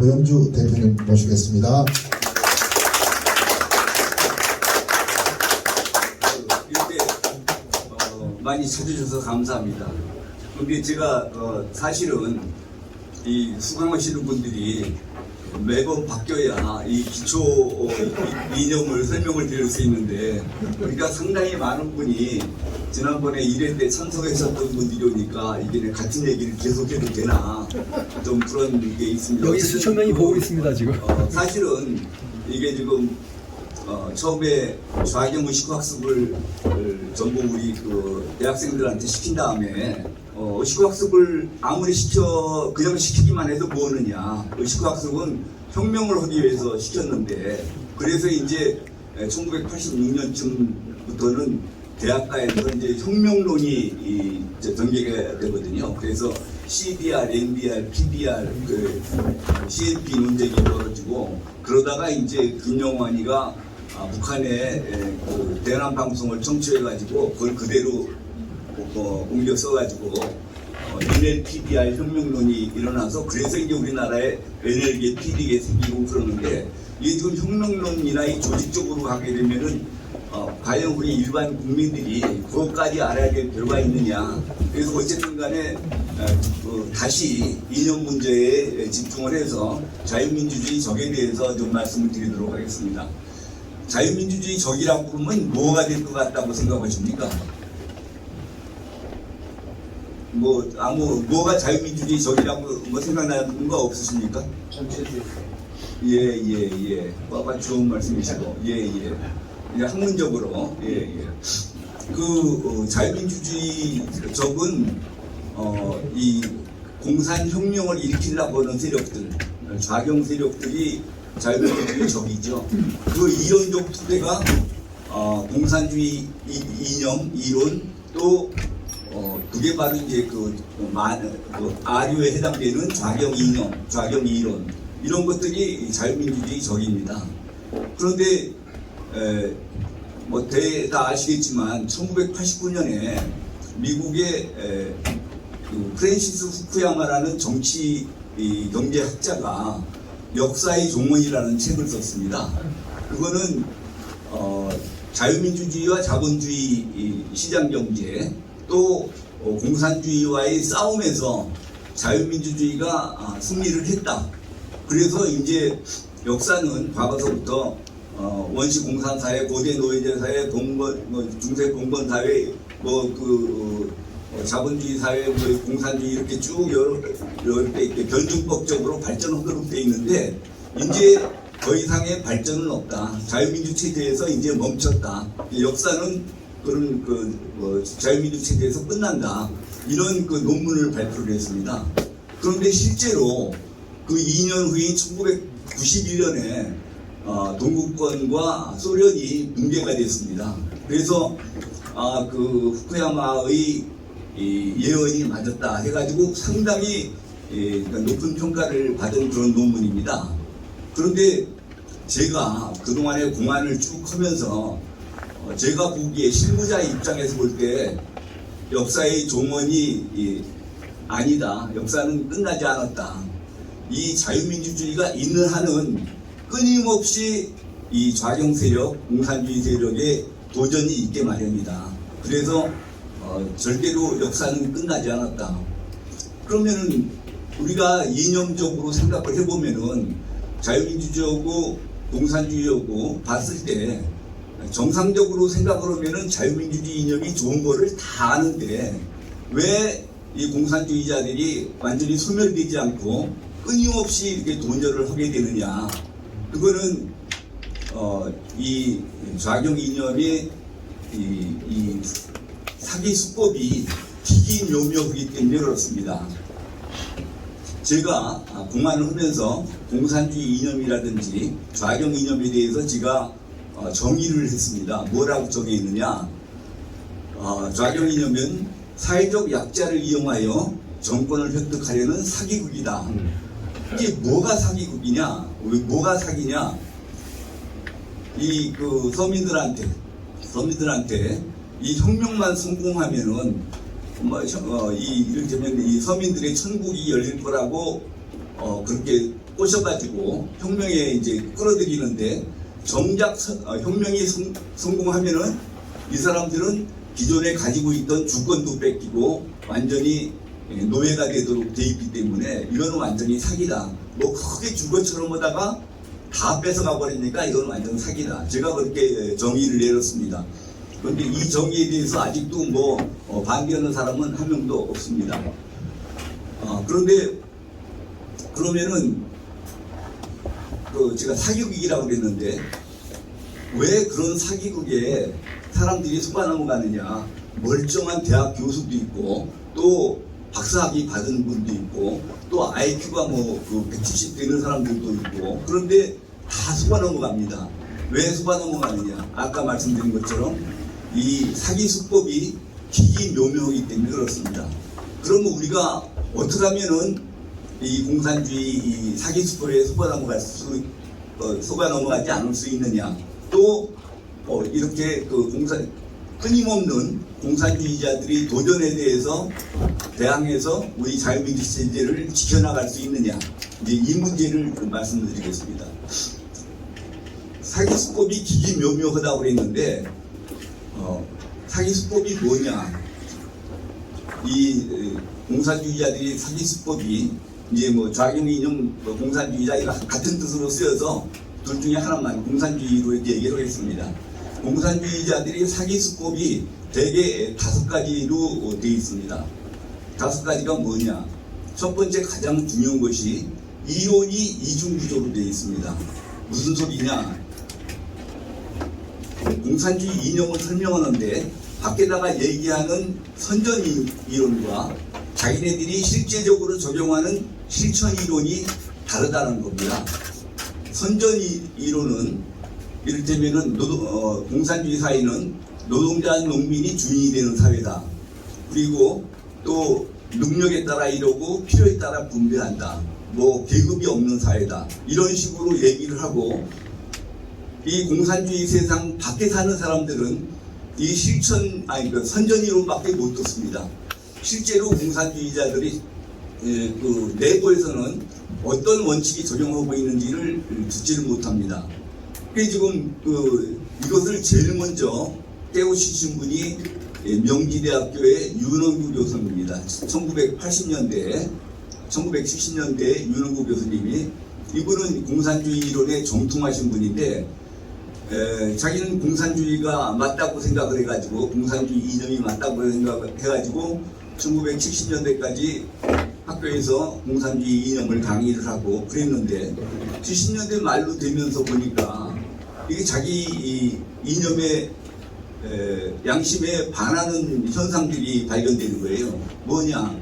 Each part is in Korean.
고영주 대표님 모시겠습니다. 이렇게 많이 찾아주셔서 감사합니다. 근데 제가 사실은 이 수강하시는 분들이 매번 바뀌어야 이 기초 이념을 설명을 드릴 수 있는데, 그러니까 상당히 많은 분이 지난번에 1회 때 참석하셨던 분들이 오니까 이게 같은 얘기를 계속해도 되나 좀 그런 게 있습니다. 여기 수천 명이 보고 있습니다 지금. 사실은 이게 지금 처음에 좌경 의식학습을 전부 우리 그 대학생들한테 시킨 다음에 의식학습을 아무리 그냥 시키기만 해도 뭐느냐, 의식학습은 혁명을 하기 위해서 시켰는데, 그래서 이제 1986년쯤부터는 대학가에서 이제 혁명론이 전개가 되거든요. 그래서 CDR, NDR, PDR, CNP 논쟁이 벌어지고, 그러다가 이제 김영환이가 북한의 그 대남 방송을 청취해가지고 그걸 그대로 옮겨 써가지고 NLPDR 혁명론이 일어나서, 그래서 이제 우리나라에 NL계, PD계 생기고 그러는데, 이게 지금 혁명론이나 이 조직적으로 가게 되면은 과연 우리 일반 국민들이 그것까지 알아야 될 필요가 있느냐. 그래서 어쨌든 간에 다시 이념 문제에 집중을 해서 자유민주주의 적에 대해서 좀 말씀을 드리도록 하겠습니다. 자유민주주의 적이라고 그러면 뭐가 될 것 같다고 생각하십니까? 뭐가 자유민주주의 적이라고 생각나는 거 없으십니까? 전체주의. 예. 좋은 말씀이시고, 예. 학문적으로, 자유민주주의 적은, 이 공산혁명을 일으키려고 하는 세력들, 좌경 세력들이 자유민주주의 적이죠. 그 이론적 토대가, 공산주의 이념, 이론, 또, 그게 바로 이제 아류에 해당되는 좌경 이념, 좌경 이론, 이런 것들이 자유민주주의 적입니다. 그런데 다 아시겠지만 1989년에 미국의 프랜시스 후쿠야마라는 정치 경제학자가 역사의 종언이라는 책을 썼습니다. 그거는 자유민주주의와 자본주의 시장경제, 또 공산주의와의 싸움에서 자유민주주의가 승리를 했다. 그래서 이제 역사는 과거서부터 원시 공산사회, 고대 노예제 사회, 중세 봉건 사회, 자본주의 사회, 공산주의 이렇게 쭉 이렇게 변증법적으로 발전한 걸로 되어 있는데, 이제 더 이상의 발전은 없다. 자유민주 체제에서 이제 멈췄다. 역사는 그런 자유민주 체제에서 끝난다. 이런 논문을 발표를 했습니다. 그런데 실제로 그 2년 후인 1991년에 동구권과 소련이 붕괴가 됐습니다. 그래서 후쿠야마의 예언이 맞았다 해가지고 상당히 높은 평가를 받은 그런 논문입니다. 그런데 제가 그동안에 공안을 쭉 하면서 제가 보기에 실무자의 입장에서 볼 때 역사의 종언이 아니다. 역사는 끝나지 않았다. 이 자유민주주의가 있는 한은 끊임없이 이 좌경 세력, 공산주의 세력의 도전이 있게 마련이다. 그래서 절대로 역사는 끝나지 않았다. 그러면은 우리가 이념적으로 생각을 해보면은 자유민주주의하고 공산주의하고 봤을 때 정상적으로 생각을 하면은 자유민주주의 이념이 좋은 거를 다 아는데, 왜 이 공산주의자들이 완전히 소멸되지 않고 끊임없이 이렇게 도전을 하게 되느냐. 그거는 이 좌경 이념의 이 사기 수법이 기기묘묘하기 때문에 그렇습니다. 제가 공안을 하면서 공산주의 이념이라든지 좌경 이념에 대해서 제가 정의를 했습니다. 뭐라고 정의했느냐. 좌경 이념은 사회적 약자를 이용하여 정권을 획득하려는 사기극이다. 이게 뭐가 사기극이냐? 뭐가 사기냐? 서민들한테 이 혁명만 성공하면은 이를테면 이 서민들의 천국이 열릴 거라고 그렇게 꼬셔가지고 혁명에 이제 끌어들이는데 정작 혁명이 성공하면은 이 사람들은 기존에 가지고 있던 주권도 뺏기고 완전히 노예가 되도록 돼 있기 때문에 이거는 완전히 사기다. 뭐 크게 준 것처럼 하다가 다 뺏어가 버리니까 이건 완전 사기다. 제가 그렇게 정의를 내렸습니다. 그런데 이 정의에 대해서 아직도 뭐 반대하는 사람은 한 명도 없습니다. 그런데 그러면은 제가 사기극이라고 그랬는데 왜 그런 사기극에 사람들이 속아 넘어가느냐. 멀쩡한 대학 교수도 있고 또 박사학위 받은 분도 있고 또 IQ가 뭐 170 되는 사람들도 있고 그런데 다 속아 넘어갑니다. 왜 속아 넘어가느냐. 아까 말씀드린 것처럼 이 사기 수법이 기기묘묘하기 때문에 그렇습니다. 그러면 우리가 어떻게 하면은 이 공산주의 이 사기 수법에 속아 넘어가지 않을 수 있느냐. 또 이렇게 끊임없는 공산주의자들이 도전에 대해서 대항해서 우리 자유민주 체제를 지켜나갈 수 있느냐. 이제 이 문제를 말씀드리겠습니다. 사기 수법이 기기묘묘하다고 그랬는데 사기 수법이 뭐냐. 이 공산주의자들이 사기 수법이 이제 뭐 좌경 이념 공산주의자 같은 뜻으로 쓰여서 둘 중에 하나만 공산주의로 이렇게 얘기를 하겠습니다. 공산주의자들이 사기 수법이 대개 5가지로 되어 있습니다. 5가지가 뭐냐? 첫 번째 가장 중요한 것이 이론이 이중구조로 되어 있습니다. 무슨 소리냐? 공산주의 이념을 설명하는데 밖에다가 얘기하는 선전 이론과 자기네들이 실제적으로 적용하는 실천 이론이 다르다는 겁니다. 선전 이론은 이를테면은 공산주의 사회는 노동자 농민이 주인이 되는 사회다. 그리고 또 능력에 따라 이루고 필요에 따라 분배한다. 뭐 계급이 없는 사회다. 이런 식으로 얘기를 하고 이 공산주의 세상 밖에 사는 사람들은 이 선전 이론밖에 못 듣습니다. 실제로 공산주의자들이 내부에서는 어떤 원칙이 적용하고 있는지를 듣지를 못합니다. 그래서 지금 이것을 제일 먼저 깨우치신 분이 명지대학교의 윤원구 교수입니다. 1970년대에 윤원구 교수님이 이분은 공산주의 이론에 정통하신 분인데 자기는 공산주의가 맞다고 생각을 해가지고 공산주의 이념이 맞다고 생각해가지고 1970년대까지 학교에서 공산주의 이념을 강의를 하고 그랬는데 70년대 말로 되면서 보니까 이게 자기 이념의 양심에 반하는 현상들이 발견되는 거예요. 뭐냐?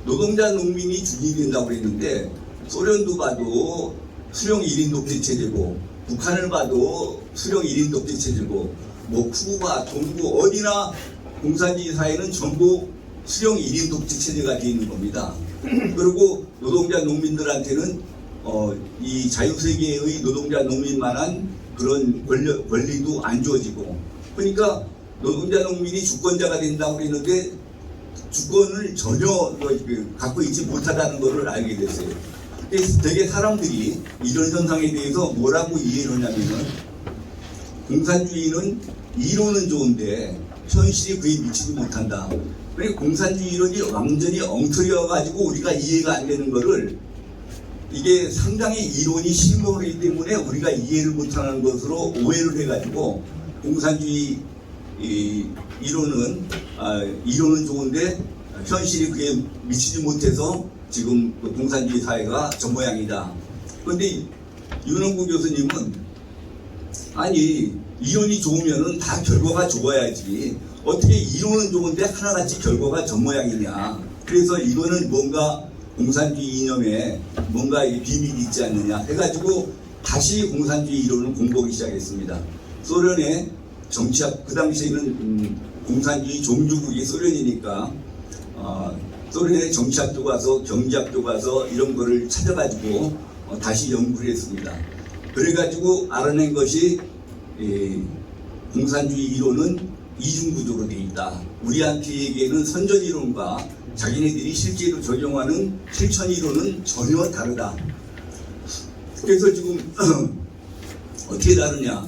노동자 농민이 주인이 된다고 그랬는데 소련도 봐도 수령 1인 독재 체제고 북한을 봐도 수령 1인 독재 체제고 뭐 쿠바, 동구 어디나 공산주의 사회는 전부 수령 1인 독재 체제가 되어 있는 겁니다. 그리고 노동자 농민들한테는 이 자유세계의 노동자 농민만한 그런 권리도 안 주어지고 그러니까 노동자 농민이 주권자가 된다고 그랬는데 주권을 전혀 갖고 있지 못하다는 것을 알게 됐어요. 그래서 되게 사람들이 이런 현상에 대해서 뭐라고 이해를 하냐면은 공산주의는 이론은 좋은데 현실이 그에 미치지 못한다. 그러니까 공산주의 이론이 완전히 엉터리여가지고 우리가 이해가 안 되는 거를 이게 상당히 이론이 심오하기 때문에 우리가 이해를 못하는 것으로 오해를 해가지고 공산주의 이론은 좋은데 현실이 그에 미치지 못해서 지금 공산주의 사회가 저 모양이다. 그런데 윤원구 교수님은 아니 이론이 좋으면은 다 결과가 좋아야지 어떻게 이론은 좋은데 하나같이 결과가 저 모양이냐. 그래서 이거는 뭔가 공산주의 이념에 뭔가 비밀이 있지 않느냐 해가지고 다시 공산주의 이론을 공부하기 시작했습니다. 소련의 정치학 그 당시에는 공산주의 종주국이 소련이니까 소련의 정치학교 가서 경제학교 가서 이런 거를 찾아가지고 다시 연구를 했습니다. 그래가지고 알아낸 것이 공산주의 이론은 이중구조로 되어 있다. 우리한테에게는 선전 이론과 자기네들이 실제로 적용하는 실천 이론은 전혀 다르다. 그래서 지금 어떻게 다르냐?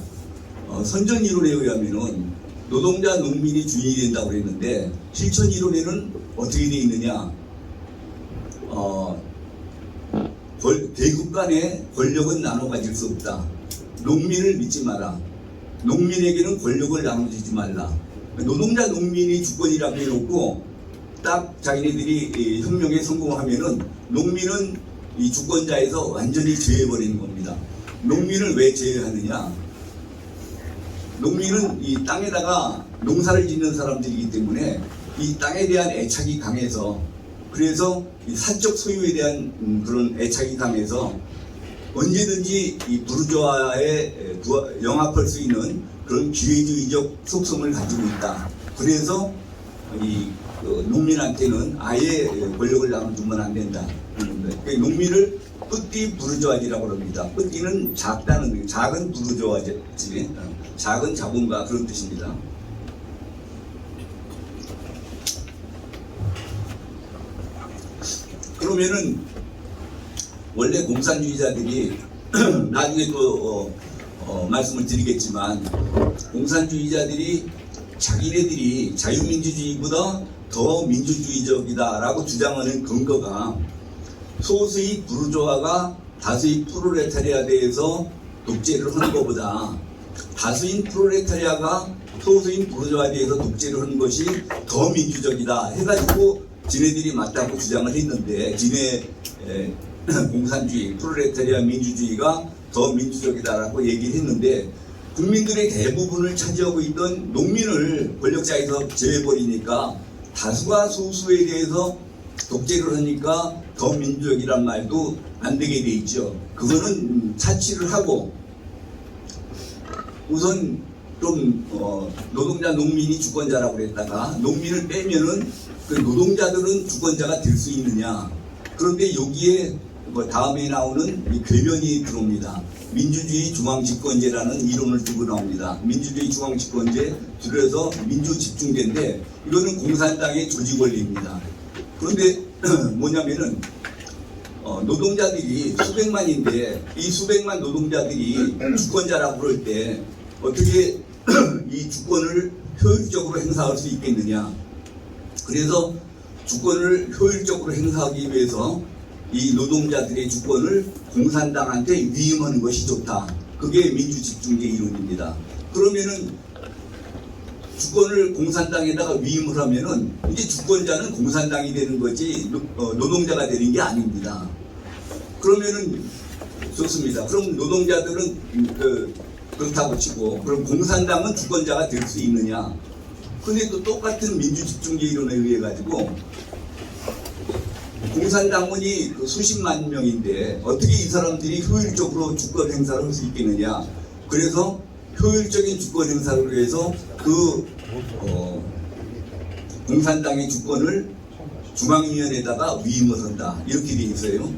선전 이론에 의하면은 노동자 농민이 주인이 된다고 그랬는데 실천 이론에는 어떻게 돼 있느냐? 대국 간의 권력은 나눠 가질 수 없다. 농민을 믿지 마라. 농민에게는 권력을 나눠주지 말라. 노동자 농민이 주권이라고 해놓고 딱 자기네들이 혁명에 성공하면은 농민은 이 주권자에서 완전히 제외해버리는 겁니다. 농민을 왜 제외하느냐? 농민은 이 땅에다가 농사를 짓는 사람들이기 때문에 이 땅에 대한 애착이 강해서, 그래서 이 사적 소유에 대한 그런 애착이 강해서 언제든지 이 부르주아에 영합할 수 있는 그런 기회주의적 속성을 가지고 있다. 그래서 이 농민한테는 아예 권력을 나눠주면 안 된다. 농민을 뿌띠 부르주아지라고 합니다. 뿌띠는 작다는, 작은 부르주아지, 작은 자본가, 그런 뜻입니다. 그러면은 원래 공산주의자들이 나중에 또 말씀을 드리겠지만, 공산주의자들이 자기네들이 자유민주주의보다 더 민주주의적이다라고 주장하는 근거가 소수의 부르주아가 다수의 프롤레타리아대에서 독재를 하는 것보다 다수인 프롤레타리아가 소수인 부르주아대에서 독재를 하는 것이 더 민주적이다 해가지고 지네들이 맞다고 주장을 했는데, 지네 공산주의, 프롤레타리아 민주주의가 더 민주적이다라고 얘기를 했는데, 국민들의 대부분을 차지하고 있던 농민을 권력자에서 제외해버리니까 다수가 소수에 대해서 독재를 하니까 더 민주적이란 말도 안 되게 돼 있죠. 그거는 차치를 하고, 우선 좀 노동자 농민이 주권자라고 그랬다가 농민을 빼면은 그 노동자들은 주권자가 될 수 있느냐. 그런데 여기에 다음에 나오는 이 궤변이 들어옵니다. 민주주의 중앙집권제라는 이론을 두고 나옵니다. 민주주의 중앙집권제, 줄여서 민주집중제인데 이거는 공산당의 조직 원리입니다. 그런데 뭐냐면은 노동자들이 수백만인데 이 수백만 노동자들이 주권자라고 그럴 때 어떻게 이 주권을 효율적으로 행사할 수 있겠느냐. 그래서 주권을 효율적으로 행사하기 위해서 이 노동자들의 주권을 공산당한테 위임하는 것이 좋다. 그게 민주집중제 이론입니다. 그러면은 주권을 공산당에다가 위임을 하면은 이제 주권자는 공산당이 되는 거지 노동자가 되는 게 아닙니다. 그러면은 좋습니다. 그럼 노동자들은 그렇다고 치고, 그럼 공산당은 주권자가 될 수 있느냐? 근데 또 똑같은 민주집중제 이론에 의해 가지고 공산당원이 수십만 명인데 어떻게 이 사람들이 효율적으로 주권 행사를 할 수 있겠느냐? 그래서 효율적인 주권 행사를 위해서 공산당의 주권을 중앙위원회에다가 위임을 한다. 이렇게 돼 있어요.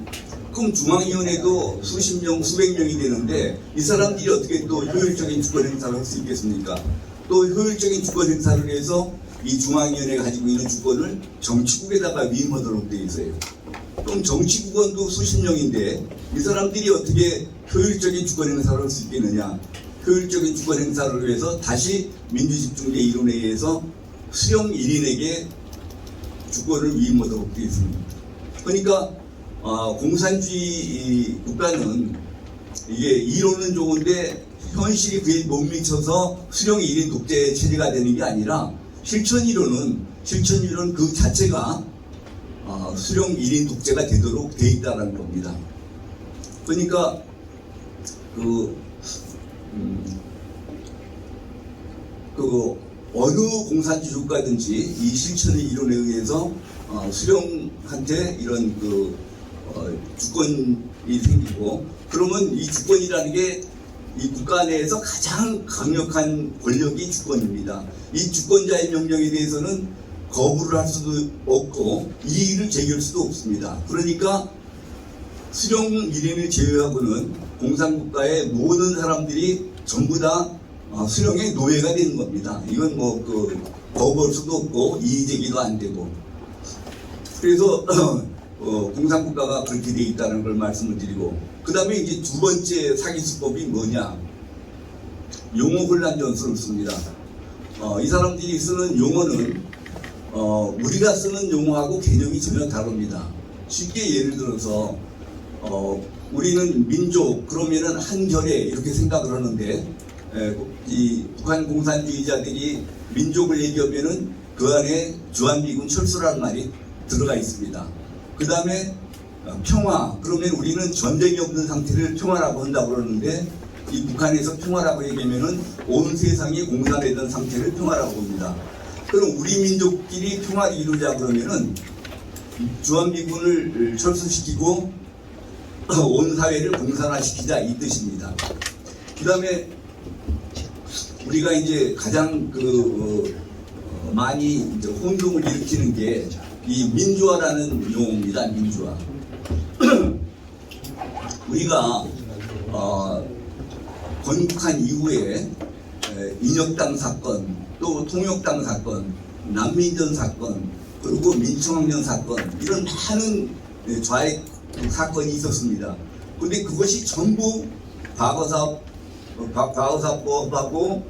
그럼 중앙위원회도 수십 명, 수백 명이 되는데 이 사람들이 어떻게 또 효율적인 주권 행사를 할 수 있겠습니까? 또 효율적인 주권 행사를 위해서 이 중앙위원회가 가지고 있는 주권을 정치국에다가 위임하도록 되어 있어요. 그럼 정치국원도 수십 명인데 이 사람들이 어떻게 효율적인 주권 행사를 할 수 있겠느냐? 효율적인 주권 행사를 위해서 다시 민주집중제 이론에 의해서 수령 1인에게 주권을 위임하도록 되어 있습니다. 그러니까 공산주의 국가는 이게 이론은 좋은데 현실이 그에 못 미쳐서 수령 1인 독재 체제가 되는 게 아니라 실천 이론은 그 자체가 수령 1인 독재가 되도록 돼 있다는 겁니다. 그러니까 어느 공산주의 국가든지 이 실천의 이론에 의해서 수령한테 이런 주권이 생기고, 그러면 이 주권이라는 게 이 국가 내에서 가장 강력한 권력이 주권입니다. 이 주권자의 명령에 대해서는 거부를 할 수도 없고 이의를 제기할 수도 없습니다. 그러니까 수령 1인을 제외하고는 공산국가의 모든 사람들이 전부 다 수령의 노예가 되는 겁니다. 이건 거부할 수도 없고 이의 제기도 안 되고. 그래서 공산국가가 그렇게 돼 있다는 걸 말씀을 드리고, 그 다음에 이제 두 번째 사기 수법이 뭐냐? 용어 혼란 전술을 씁니다. 이 사람들이 쓰는 용어는 우리가 쓰는 용어하고 개념이 전혀 다릅니다. 쉽게 예를 들어서 우리는 민족 그러면은 한결에 이렇게 생각을 하는데, 이 북한 공산주의자들이 민족을 얘기하면은 그 안에 주한미군 철수라는 말이 들어가 있습니다. 그 다음에 평화 그러면 우리는 전쟁이 없는 상태를 평화라고 한다고 그러는데, 이 북한에서 평화라고 얘기하면은 온 세상이 공산되던 상태를 평화라고 합니다. 그럼 우리 민족끼리 평화를 이루자 그러면은 주한미군을 철수시키고 온 사회를 공산화시키자 이 뜻입니다. 그 다음에 우리가 이제 가장 많이 이제 혼동을 일으키는 게 이 민주화라는 용어입니다. 민주화. 우리가 건국한 이후에 인혁당 사건, 또 통역당 사건, 난민전 사건, 그리고 민청학년 사건 이런 많은 좌익 사건이 있었습니다. 그런데 그것이 전부 과거사법하고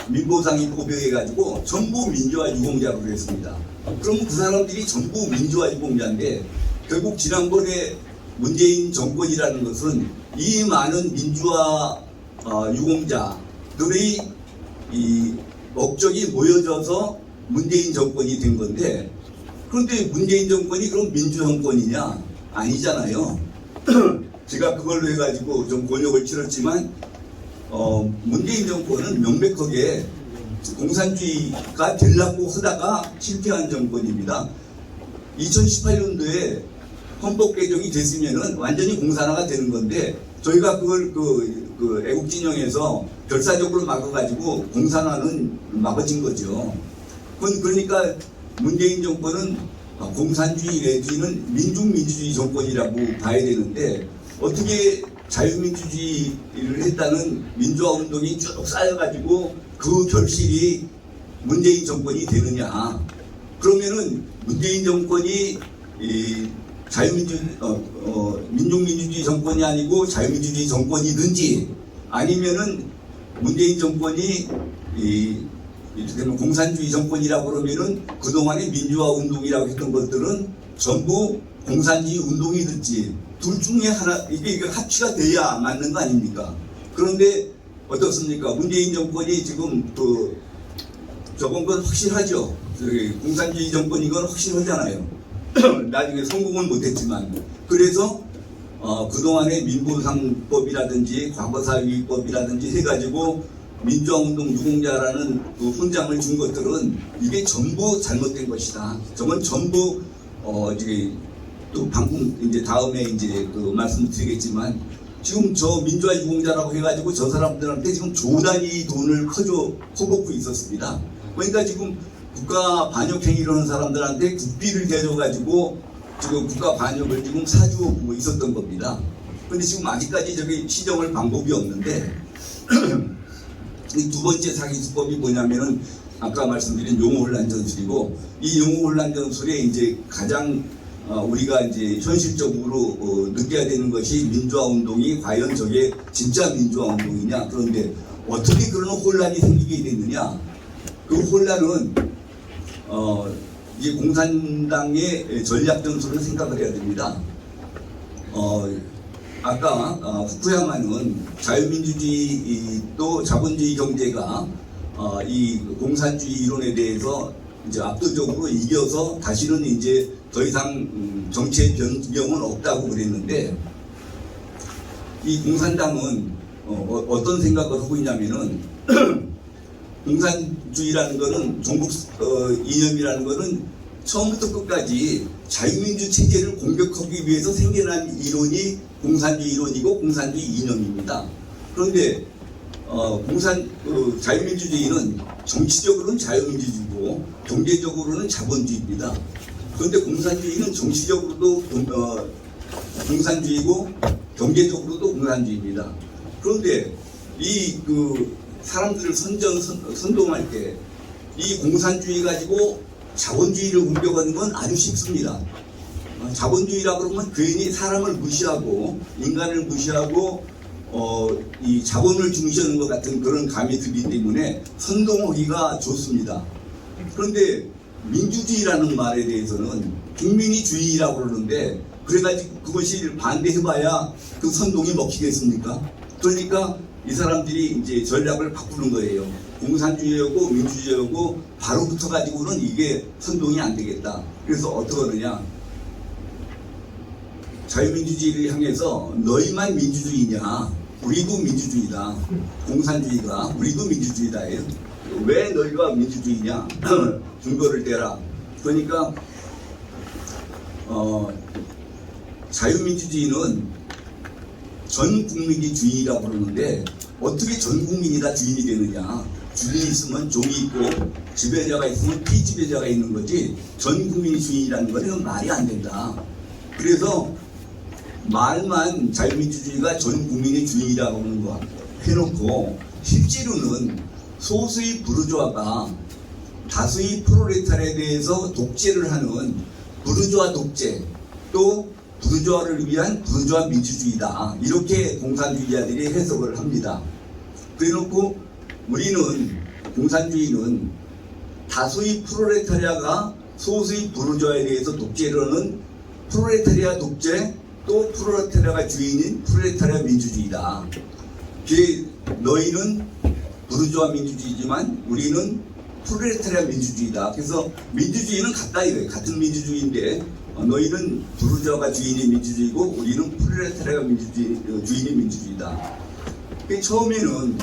민보상이 법해가지고 전부 민주화 유공자로 그랬습니다. 그럼 그 사람들이 전부 민주화 유공자인데, 결국 지난번에 문재인 정권이라는 것은 이 많은 민주화 유공자들의 이 업적이 모여져서 문재인 정권이 된 건데, 그런데 문재인 정권이 그럼 민주정권이냐? 아니잖아요. 제가 그걸로 해가지고 좀 곤욕을 치렀지만, 문재인 정권은 명백하게 공산주의가 되려고 하다가 실패한 정권입니다. 2018년도에 헌법 개정이 됐으면은 완전히 공산화가 되는 건데, 저희가 그걸 애국진영에서 결사적으로 막아가지고 공산화는 막아진 거죠. 그러니까 문재인 정권은 공산주의 내지는 민중민주주의 정권이라고 봐야 되는데, 어떻게 자유민주주의를 했다는 민주화 운동이 쭉 쌓여가지고 그 결실이 문재인 정권이 되느냐? 그러면은 문재인 정권이 민중민주주의 정권이 아니고 자유민주주의 정권이든지, 아니면은 문재인 정권이 이렇게 되면 공산주의 정권이라고 그러면은 그동안의 민주화 운동이라고 했던 것들은 전부 공산주의 운동이든지, 둘 중에 하나, 이게 합치가 돼야 맞는 거 아닙니까? 그런데 어떻습니까? 문재인 정권이 지금 저건 건 확실하죠. 공산주의 정권인 건 확실하잖아요. 나중에 성공은 못했지만. 그래서 그동안의 민보상법이라든지 과거사유법이라든지 해가지고 민주화운동 유공자라는 그 훈장을 준 것들은 이게 전부 잘못된 것이다. 저건 전부 또 방금 이제 다음에 이제 말씀드리겠지만, 지금 저 민주화 유공자라고 해가지고 저 사람들한테 지금 조단위 돈을 퍼붓고 있었습니다. 그러니까 지금 국가 반역 행위를 하는 사람들한테 국비를 대줘가지고 지금 국가 반역을 지금 사주고 있었던 겁니다. 그런데 지금 아직까지 저기 시정할 방법이 없는데, 이 두 번째 사기 수법이 뭐냐면은 아까 말씀드린 용어 혼란 전술이고, 이 용어 혼란 전술에 이제 가장 우리가 이제 현실적으로 느껴야 되는 것이 민주화 운동이 과연 저게 진짜 민주화 운동이냐? 그런데 어떻게 그런 혼란이 생기게 됐느냐? 그 혼란은 이제 공산당의 전략 전술을 생각을 해야 됩니다. 아까 후쿠야마는 자유민주주의 또 자본주의 경제가 이 공산주의 이론에 대해서 이제 압도적으로 이겨서 다시는 이제 더 이상 정치의 변경은 없다고 그랬는데, 이 공산당은 어떤 생각을 하고 있냐면은 공산주의라는 거는 종북 이념이라는 거는 처음부터 끝까지 자유민주 체제를 공격하기 위해서 생겨난 이론이 공산주의 이론이고 공산주의 이념입니다. 그런데 자유민주주의는 정치적으로는 자유민주주의고 경제적으로는 자본주의입니다. 그런데 공산주의는 정치적으로도 공산주의고 경제적으로도 공산주의입니다. 그런데 이 사람들을 선동할 때 이 공산주의 가지고 자본주의를 공격하는 건 아주 쉽습니다. 자본주의라 그러면 괜히 사람을 무시하고 인간을 무시하고 이 자본을 중시하는 것 같은 그런 감이 들기 때문에 선동하기가 좋습니다. 그런데 민주주의라는 말에 대해서는 국민이 주의라고 그러는데 그래가지고 그것이 반대해봐야 그 선동이 먹히겠습니까? 그러니까 이 사람들이 이제 전략을 바꾸는 거예요. 공산주의하고 민주주의하고 바로 붙어가지고는 이게 선동이 안 되겠다. 그래서 어떻게 하느냐? 자유민주주의를 향해서 너희만 민주주의냐? 우리도 민주주의다. 공산주의가 우리도 민주주의다예요. 왜 너희가 민주주의냐? 증거를 대라. 그러니까 자유민주주의는 전 국민이 주인이라고 그러는데 어떻게 전 국민이 다 주인이 되느냐? 주인이 있으면 종이 있고 지배자가 있으면 피지배자가 있는 거지 전 국민이 주인이라는 건 말이 안 된다. 그래서 말만 자유민주주의가 전 국민의 주인이라고 하는 거 해놓고 실제로는 소수의 부르주아가 다수의 프롤레타리아에 대해서 독재를 하는 부르주아 독재 또 부르주아를 위한 부르주아 민주주의다. 이렇게 공산주의자들이 해석을 합니다. 그래놓고 우리는 공산주의는 다수의 프롤레타리아가 소수의 부르주아에 대해서 독재를 하는 프롤레타리아 독재 또 프롤레타리아가 주인인 프롤레타리아 민주주의다. 너희는 부르주아 민주주의지만 우리는 프롤레타리아 민주주의다. 그래서 민주주의는 같다 이거예요. 같은 민주주의인데 너희는 부르주아가 주인의 민주주의고 우리는 프롤레타리아가 주인의 민주주의다. 처음에는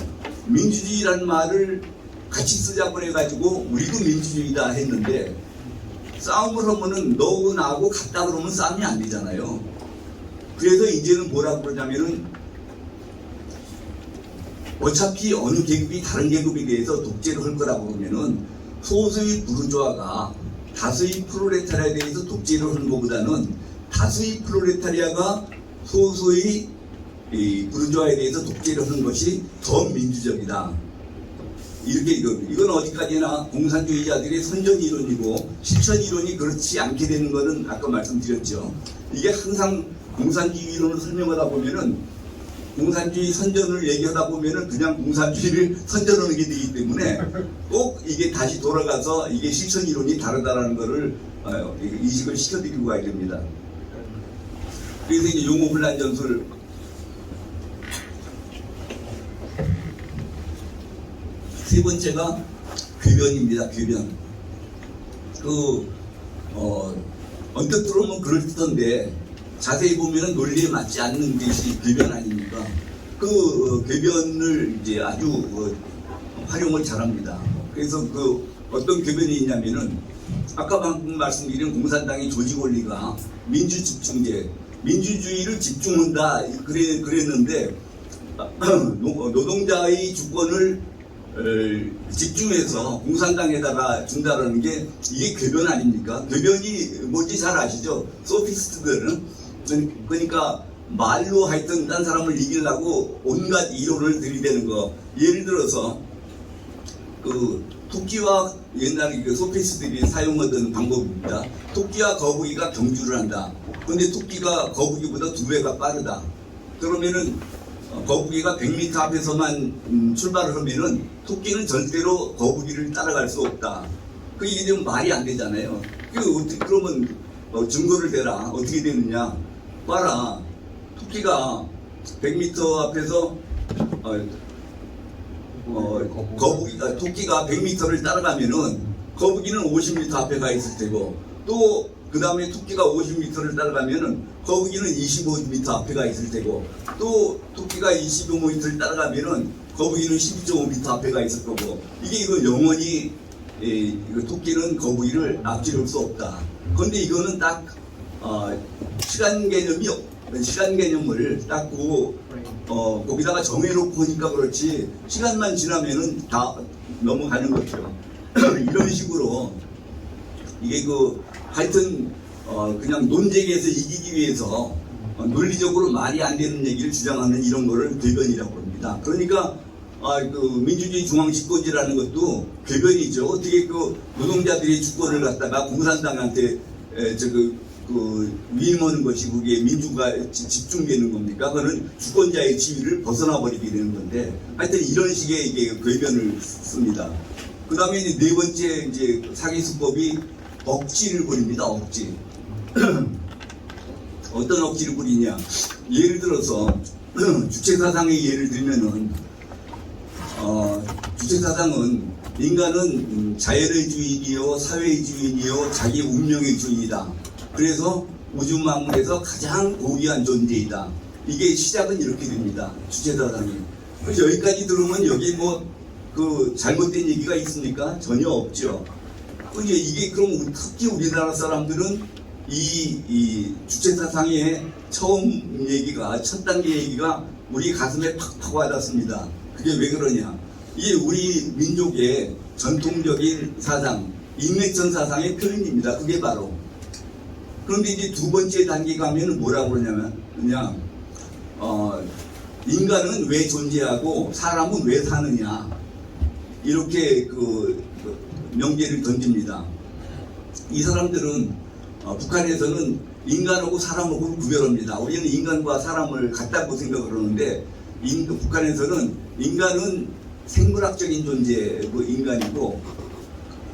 민주주의라는 말을 같이 쓰자고 해가지고 우리도 민주주의다 했는데 싸움을 하면은 너하고 나하고 같다 그러면 싸움이 안 되잖아요. 그래서 이제는 뭐라고 그러냐면은 어차피 어느 계급이 다른 계급에 대해서 독재를 할 거라고 그러면은 소수의 부르주아가 다수의 프롤레타리아에 대해서 독재를 하는 것보다는 다수의 프롤레타리아가 소수의 부르주아에 대해서 독재를 하는 것이 더 민주적이다. 이렇게 이건 어디까지나 공산주의자들의 선전 이론이고 실천 이론이 그렇지 않게 되는 것은 아까 말씀드렸죠. 이게 항상 공산주의 이론을 설명하다 보면은 공산주의 선전을 얘기하다 보면은 그냥 공산주의를 선전하게 되기 때문에 꼭 이게 다시 돌아가서 이게 실천 이론이 다르다라는 것을 인식을 시켜드리고 가야 됩니다. 그래서 이제 용어 혼란 전술 세 번째가 궤변입니다. 궤변. 언뜻 들어오면 그럴듯한데 자세히 보면은 논리에 맞지 않는 것이 궤변 아닙니까? 그 궤변을 이제 아주 활용을 잘합니다. 그래서 어떤 궤변이 있냐면은 아까 방금 말씀드린 공산당의 조직 원리가 민주 집중제, 민주주의를 집중한다 그랬는데 노동자의 주권을 집중해서 공산당에다가 준다라는 게 이게 궤변 아닙니까? 궤변이 뭔지 잘 아시죠? 소피스트들은 그러니까 말로 하여튼 딴 사람을 이기려고 온갖 이론을 들이대는 거. 예를 들어서 토끼와 옛날에 소피스트들이 사용하던 방법입니다. 토끼와 거북이가 경주를 한다. 근데 토끼가 거북이보다 2배가 빠르다. 그러면은 거북이가 100m 앞에서만 출발을 하면은 토끼는 절대로 거북이를 따라갈 수 없다. 이게 좀 말이 안 되잖아요. 그러면 증거를 대라. 어떻게 되느냐? 봐라. 토끼가 100m 앞에서 토끼가 100m를 따라가면은 거북이는 50m 앞에 가 있을 테고 또 그 다음에 토끼가 50m를 따라가면은 거북이는 25m 앞에 가 있을 테고 또 토끼가 25m를 따라가면은 거북이는 12.5m 앞에 가 있을 거고 이거 영원히 토끼는 거북이를 앞지를 수 없다. 그런데 이거는 딱 시간 개념을 딱 거기다가 정해놓고 하니까 그렇지 시간만 지나면은 다 넘어가는 거죠. 이런 식으로 이게 하여튼 그냥 논쟁에서 이기기 위해서 논리적으로 말이 안 되는 얘기를 주장하는 이런 거를 궤변이라고 합니다. 그러니까 민주주의 중앙집권제라는 것도 궤변이죠. 어떻게 노동자들의 주권을 갖다가 공산당한테 위임하는 것이 그게 민주가 집중되는 겁니까? 그거는 주권자의 지위를 벗어나 버리게 되는 건데, 하여튼 이런 식의 이게 궤변을 씁니다. 그 다음에 이제 네 번째 이제 사기수법이 억지를 부립니다. 억지. 어떤 억지를 부리냐? 예를 들어서 주체사상의 예를 들면은 주체사상은 인간은 자연의 주인이요 사회의 주인이요 자기 운명의 주인이다. 그래서 우주 만물에서 가장 고귀한 존재이다. 이게 시작은 이렇게 됩니다. 주체사상이. 그래서 여기까지 들으면 여기 뭐 그 잘못된 얘기가 있습니까? 전혀 없죠. 근데 이게 그럼 특히 우리나라 사람들은 이 주체사상의 처음 얘기가 첫 단계 얘기가 우리 가슴에 팍팍 와닿습니다. 그게 왜 그러냐? 이게 우리 민족의 전통적인 사상, 인맥천 사상의 표현입니다. 그게 바로. 그런데 이제 두 번째 단계 가면 뭐라고 그러냐면 그냥 인간은 왜 존재하고 사람은 왜 사느냐 이렇게 그 명제를 던집니다. 이 사람들은 북한에서는 인간하고 사람하고 구별합니다. 우리는 인간과 사람을 같다고 생각을 하는데 북한에서는 인간은 생물학적인 존재고 인간이고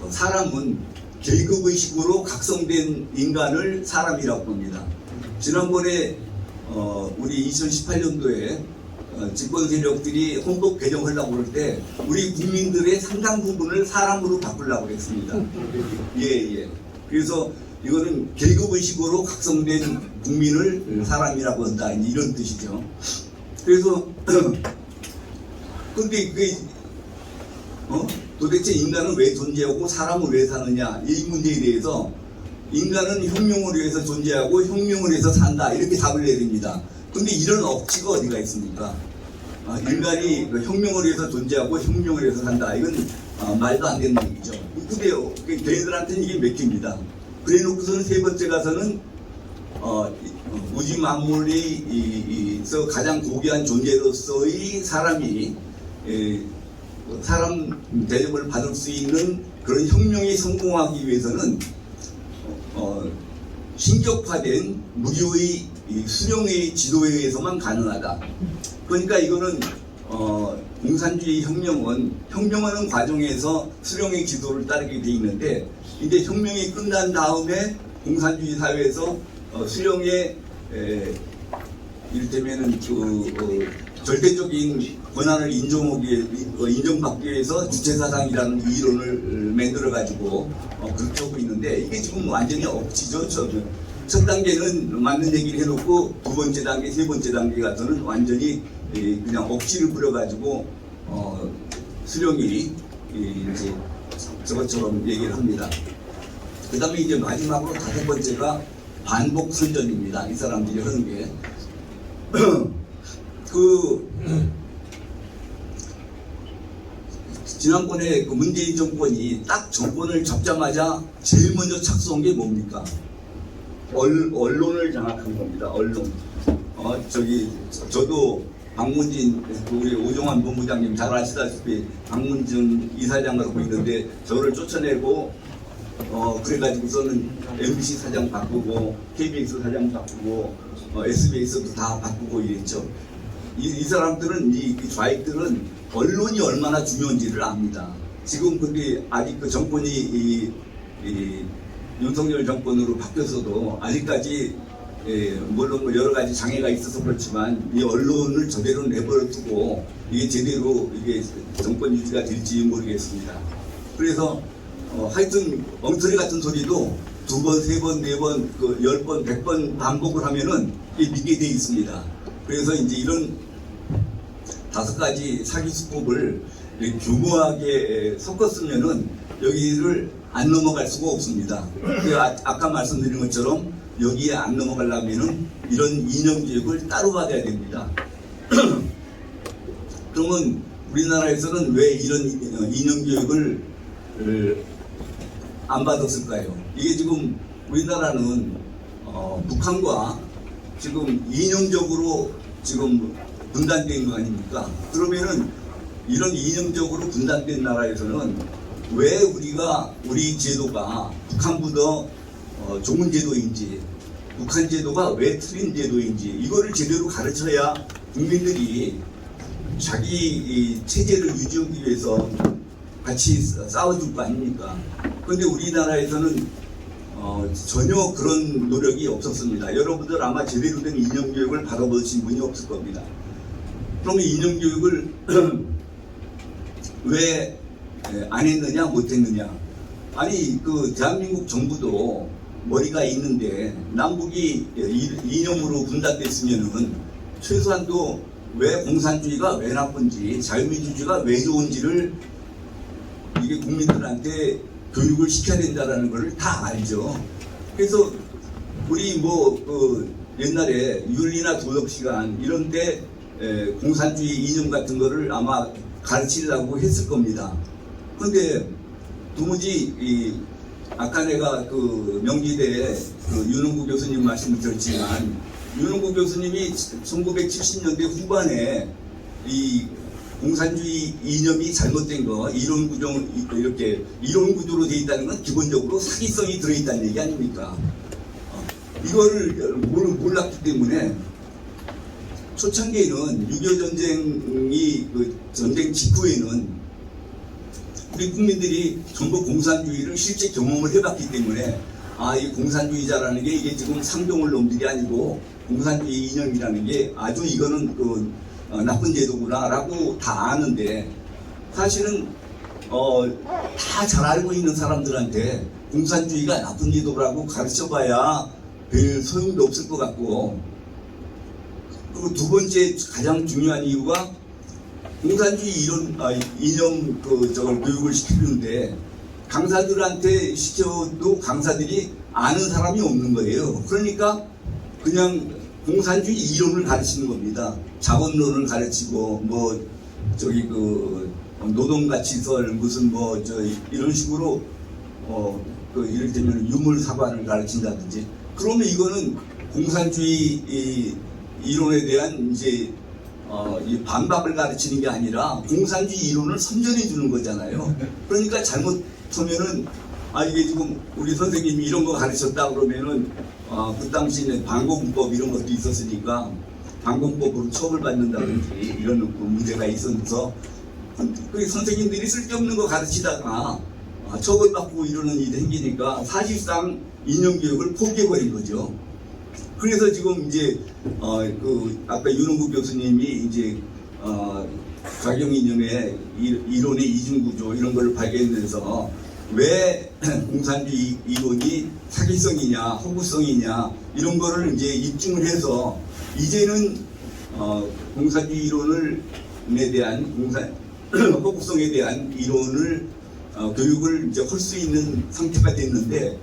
사람은 계급의식으로 각성된 인간을 사람이라고 봅니다. 지난번에 우리 2018년도에 집권 세력들이 헌법 개정하려고 그럴 때 우리 국민들의 상당 부분을 사람으로 바꾸려고 했습니다. 예. 그래서 이거는 계급의식으로 각성된 국민을 사람이라고 한다. 이런 뜻이죠. 그래서 근데 그게 도대체 인간은 왜 존재하고 사람은 왜 사느냐 이 문제에 대해서 인간은 혁명을 위해서 존재하고 혁명을 위해서 산다 이렇게 답을 내야 됩니다. 근데 이런 억지가 어디가 있습니까? 인간이 혁명을 위해서 존재하고 혁명을 위해서 산다 이건 말도 안 되는 얘기죠. 근데요 걔네들한테는 이게 맥힙니다. 그래 놓고서는 세 번째 가서는 우주 만물이 가장 고귀한 존재로서의 사람이 사람 대접을 받을 수 있는 그런 혁명이 성공하기 위해서는 신격화된 무료의 수령의 지도에 의해서만 가능하다. 그러니까 이거는 공산주의 혁명하는 과정에서 수령의 지도를 따르게 돼 있는데 이제 혁명이 끝난 다음에 공산주의 사회에서 수령의 이를테면은 절대적인 권한을 인정받기 위해서 주체사상이라는 이론을 만들어 가지고 그렇게 하고 있는데 이게 지금 완전히 억지죠. 첫 단계는 맞는 얘기를 해놓고 두 번째 단계, 세 번째 단계 가서는 완전히 그냥 억지를 부려가지고 수령이 이제 저것처럼 얘기를 합니다. 그 다음에 이제 마지막으로 다섯 번째가 반복 선전입니다. 이 사람들이 하는 게. 지난번에 그 문재인 정권이 딱 정권을 잡자마자 제일 먼저 착수한 게 뭡니까? 언론을 장악한 겁니다. 언론. 저도 박문진, 우리 오종환 본부장님 잘 아시다시피 박문진 이사장을 하고 있는데 저를 쫓아내고 그래가지고서는 MBC 사장 바꾸고 KBS 사장 바꾸고 SBS도 다 바꾸고 이랬죠. 이 사람들은 이 좌익들은 언론이 얼마나 중요한지를 압니다. 지금 근데 아직 그 정권이 윤석열 정권으로 바뀌어서도 아직까지 물론 뭐 여러 가지 장애가 있어서 그렇지만 이 언론을 저대로 내버려 두고 이게 제대로 이게 정권 유지가 될지 모르겠습니다. 그래서 하여튼 엉터리 같은 소리도 두 번, 세 번, 네 번, 10번, 100번 반복을 하면은 믿게 돼 있습니다. 그래서 이제 이런 다섯 가지 사기 수법을 교묘하게 섞었으면은 여기를 안 넘어갈 수가 없습니다. 아까 말씀드린 것처럼 여기에 안 넘어가려면은 이런 이념 교육을 따로 받아야 됩니다. 그러면 우리나라에서는 왜 이런 이념 교육을 안 받았을까요? 이게 지금 우리나라는 북한과 지금 이념적으로 지금 분단된 거 아닙니까? 그러면은 이런 이념적으로 분단된 나라에서는 왜 우리 제도가 북한보다 좋은 제도인지 북한 제도가 왜 틀린 제도인지 이거를 제대로 가르쳐야 국민들이 자기 이 체제를 유지하기 위해서 같이 싸워줄 거 아닙니까? 그런데 우리나라에서는 전혀 그런 노력이 없었습니다. 여러분들 아마 제대로 된 이념교육을 받아보신 분이 없을 겁니다. 그러면 이념교육을 왜 안 했느냐 못했느냐. 아니 그 대한민국 정부도 머리가 있는데 남북이 이념으로 분단됐으면은 최소한도 왜 공산주의가 왜 나쁜지 자유민주주의가 왜 좋은지를 이게 국민들한테 교육을 시켜야 된다라는 것을 다 알죠. 그래서 우리 옛날에 윤리나 도덕 시간 이런 때 공산주의 이념 같은 거를 아마 가르치려고 했을 겁니다. 그런데 도무지 아까 내가 그 명지대에 그 윤홍구 교수님 말씀을 들었지만 윤홍구 교수님이 1970년대 후반에 이 공산주의 이념이 잘못된 거 이론 구조 이렇게 이론 구조로 되어 있다는 건 기본적으로 사기성이 들어있다는 얘기 아닙니까? 이거를 몰랐기 때문에 초창기에는 6.25 전쟁이 그 전쟁 직후에는 우리 국민들이 전부 공산주의를 실제 경험을 해봤기 때문에 이 공산주의자라는 게 이게 지금 상종을 놈들이 아니고 공산주의 이념이라는 게 아주 이거는 나쁜 제도구나라고 다 아는데 사실은 다 잘 알고 있는 사람들한테 공산주의가 나쁜 제도라고 가르쳐봐야 별 소용도 없을 것 같고 그리고 두 번째 가장 중요한 이유가 공산주의 이념 저걸 교육을 시키는데 강사들한테 시켜도 강사들이 아는 사람이 없는 거예요. 그러니까 그냥 공산주의 이론을 가르치는 겁니다. 자본론을 가르치고 노동가치설 무슨 이런 식으로 이를테면 유물사관을 가르친다든지 그러면 이거는 공산주의 이론에 대한 이제 이 반박을 가르치는 게 아니라 공산주의 이론을 선전해 주는 거잖아요. 그러니까 잘못하면은 이게 지금 우리 선생님이 이런 거 가르쳤다 그러면은 그 당시에 방공법 이런 것도 있었으니까 방공법으로 처벌받는다든지 이런 문제가 있어서 그 선생님들이 쓸데없는 거 가르치다가 처벌받고 이러는 일이 생기니까 사실상 이념교육을 포기해버린 거죠. 그래서 지금 이제 아까 윤홍구 교수님이 이제 작용 이념의 이론의 이중구조 이런 걸 발견해서 왜 공산주의 이론이 사기성이냐 허구성이냐 이런 거를 이제 입증을 해서 이제는 공산주의 이론에 대한 허구성에 대한 이론을 교육을 이제 할 수 있는 상태가 됐는데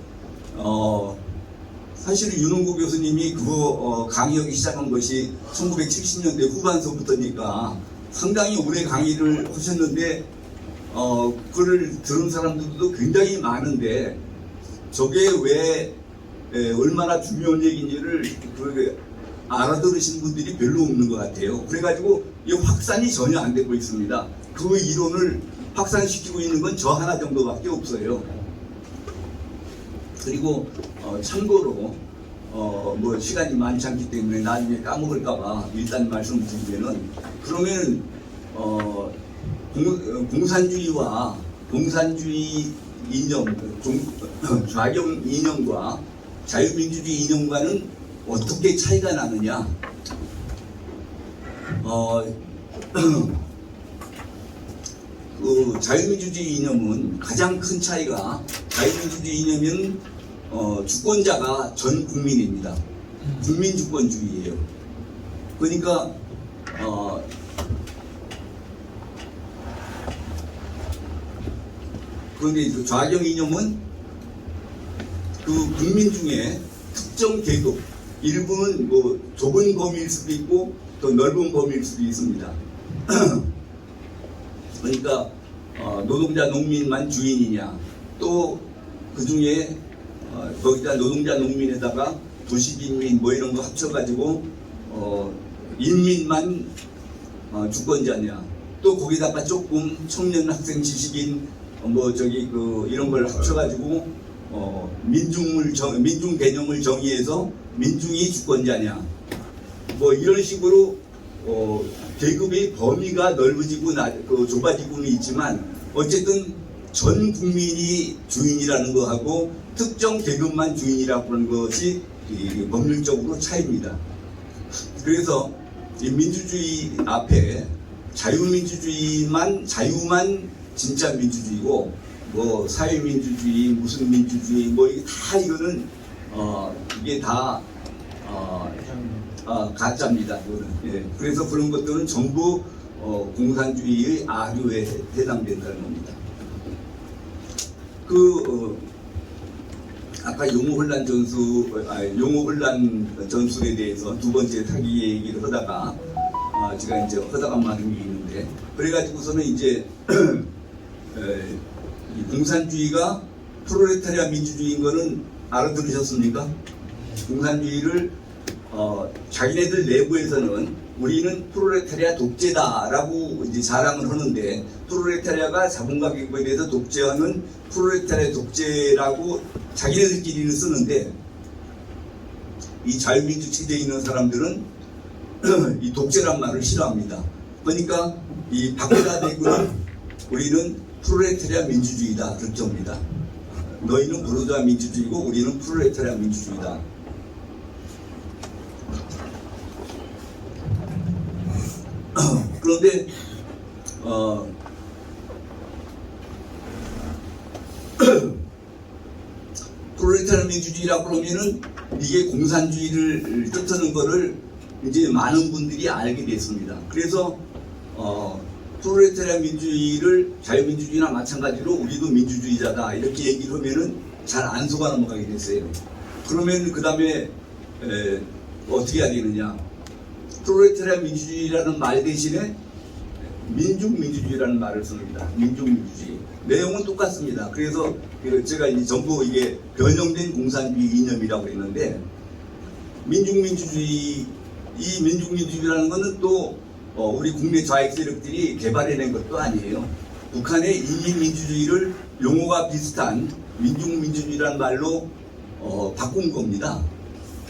사실 윤홍구 교수님이 그거 강의하기 시작한 것이 1970년대 후반서부터니까 상당히 오래 강의를 하셨는데 그걸 들은 사람들도 굉장히 많은데 저게 왜 얼마나 중요한 얘기인지를 알아들으신 분들이 별로 없는 것 같아요. 그래가지고 이 확산이 전혀 안 되고 있습니다. 그 이론을 확산시키고 있는 건 저 하나 정도밖에 없어요. 그리고 참고로 시간이 많지 않기 때문에 나중에 까먹을까봐 일단 말씀드리면은 그러면 공산주의와 공산주의 이념, 좌경 이념과 자유민주주의 이념과는 어떻게 차이가 나느냐? 그 자유민주주의 이념은 가장 큰 차이가 자유민주주의 이념은 주권자가 전 국민입니다. 국민주권주의예요. 그러니까 그런데 좌경 이념은 그 국민 중에 특정 계급 일부는 좁은 범위일 수도 있고 더 넓은 범위일 수도 있습니다. 그러니까 노동자 농민만 주인이냐 또 그 중에 거기다 노동자 농민에다가 도시빈민 이런 거 합쳐가지고 인민만 주권자냐 또 거기다가 조금 청년 학생 지식인 이런 걸 합쳐가지고 민중 개념을 정의해서 민중이 주권자냐, 뭐 이런 식으로 계급의 범위가 넓어지고 좁아지고는 있지만 어쨌든 전 국민이 주인이라는 거하고 특정 계급만 주인이라고 하는 것이 이 법률적으로 차이입니다. 그래서 이 민주주의 앞에 자유만 진짜 민주주의고, 뭐 사회민주주의, 무슨 민주주의, 뭐 이게 다 이거는 이게 다 가짜입니다. 이거는. 예. 그래서 그런 것들은 전부 공산주의의 아류에 해당된다는 겁니다. 아까 용호혼란 전술에 대해서 두 번째 사기 얘기를 하다가 제가 이제 하다가 말한 게 있는데, 그래가지고서는 이제 이 공산주의가 프롤레타리아 민주주의인 거는 알아들으셨습니까? 공산주의를 자기네들 내부에서는 우리는 프롤레타리아 독재다라고 이제 자랑을 하는데, 프롤레타리아가 자본가 계급에 대해서 독재하는 프롤레타리아 독재라고 자기네들끼리는 쓰는데, 이 자유민주 체제에 있는 사람들은 이 독재란 말을 싫어합니다. 그러니까 이 박해다 대구는 우리는 프롤레타리아 민주주의다 그렇게 합니다. 너희는 부르주아 민주주의고 우리는 프롤레타리아 민주주의다. 그런데 프롤레타리아 민주주의라고 그러면은 이게 공산주의를 뜻하는 거를 이제 많은 분들이 알게 됐습니다. 그래서 프롤레타리아 민주주의를 자유민주주의나 마찬가지로 우리도 민주주의자다 이렇게 얘기를 하면은 잘 안 속아 넘어가게 됐어요. 그러면 그 다음에 어떻게 해야 되느냐? 프롤레타리아 민주주의라는 말 대신에 민중민주주의라는 말을 씁니다. 민중민주주의. 내용은 똑같습니다. 그래서 제가 이제 전부 이게 변형된 공산주의 이념이라고 했는데, 민중민주주의, 이 민중민주주의라는 것은 또 우리 국내 좌익 세력들이 개발해낸 것도 아니에요. 북한의 인민민주주의를 용어가 비슷한 민중민주주의라는 말로 바꾼 겁니다.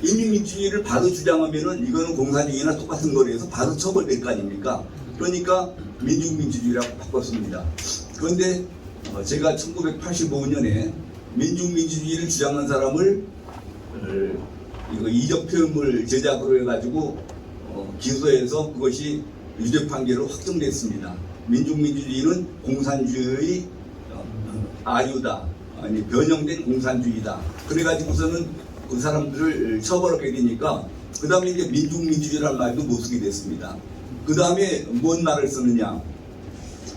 인민민주주의를 바로 주장하면은 이거는 공산주의나 똑같은 거래에서 바로 처벌될 거 아닙니까? 그러니까 민중민주주의라고 바꿨습니다. 그런데 제가 1985년에 민중민주주의를 주장한 사람을 이거 이적표현물 제작으로 해가지고 기소해서 그것이 유죄 판결로 확정됐습니다. 민중민주주의는 공산주의의 아유다, 아니 변형된 공산주의다. 그래가지고서는 그 사람들을 처벌하게 되니까 그 다음에 이제 민중민주주의라는 말도 못 쓰게 됐습니다. 그 다음에 뭔 말을 쓰느냐?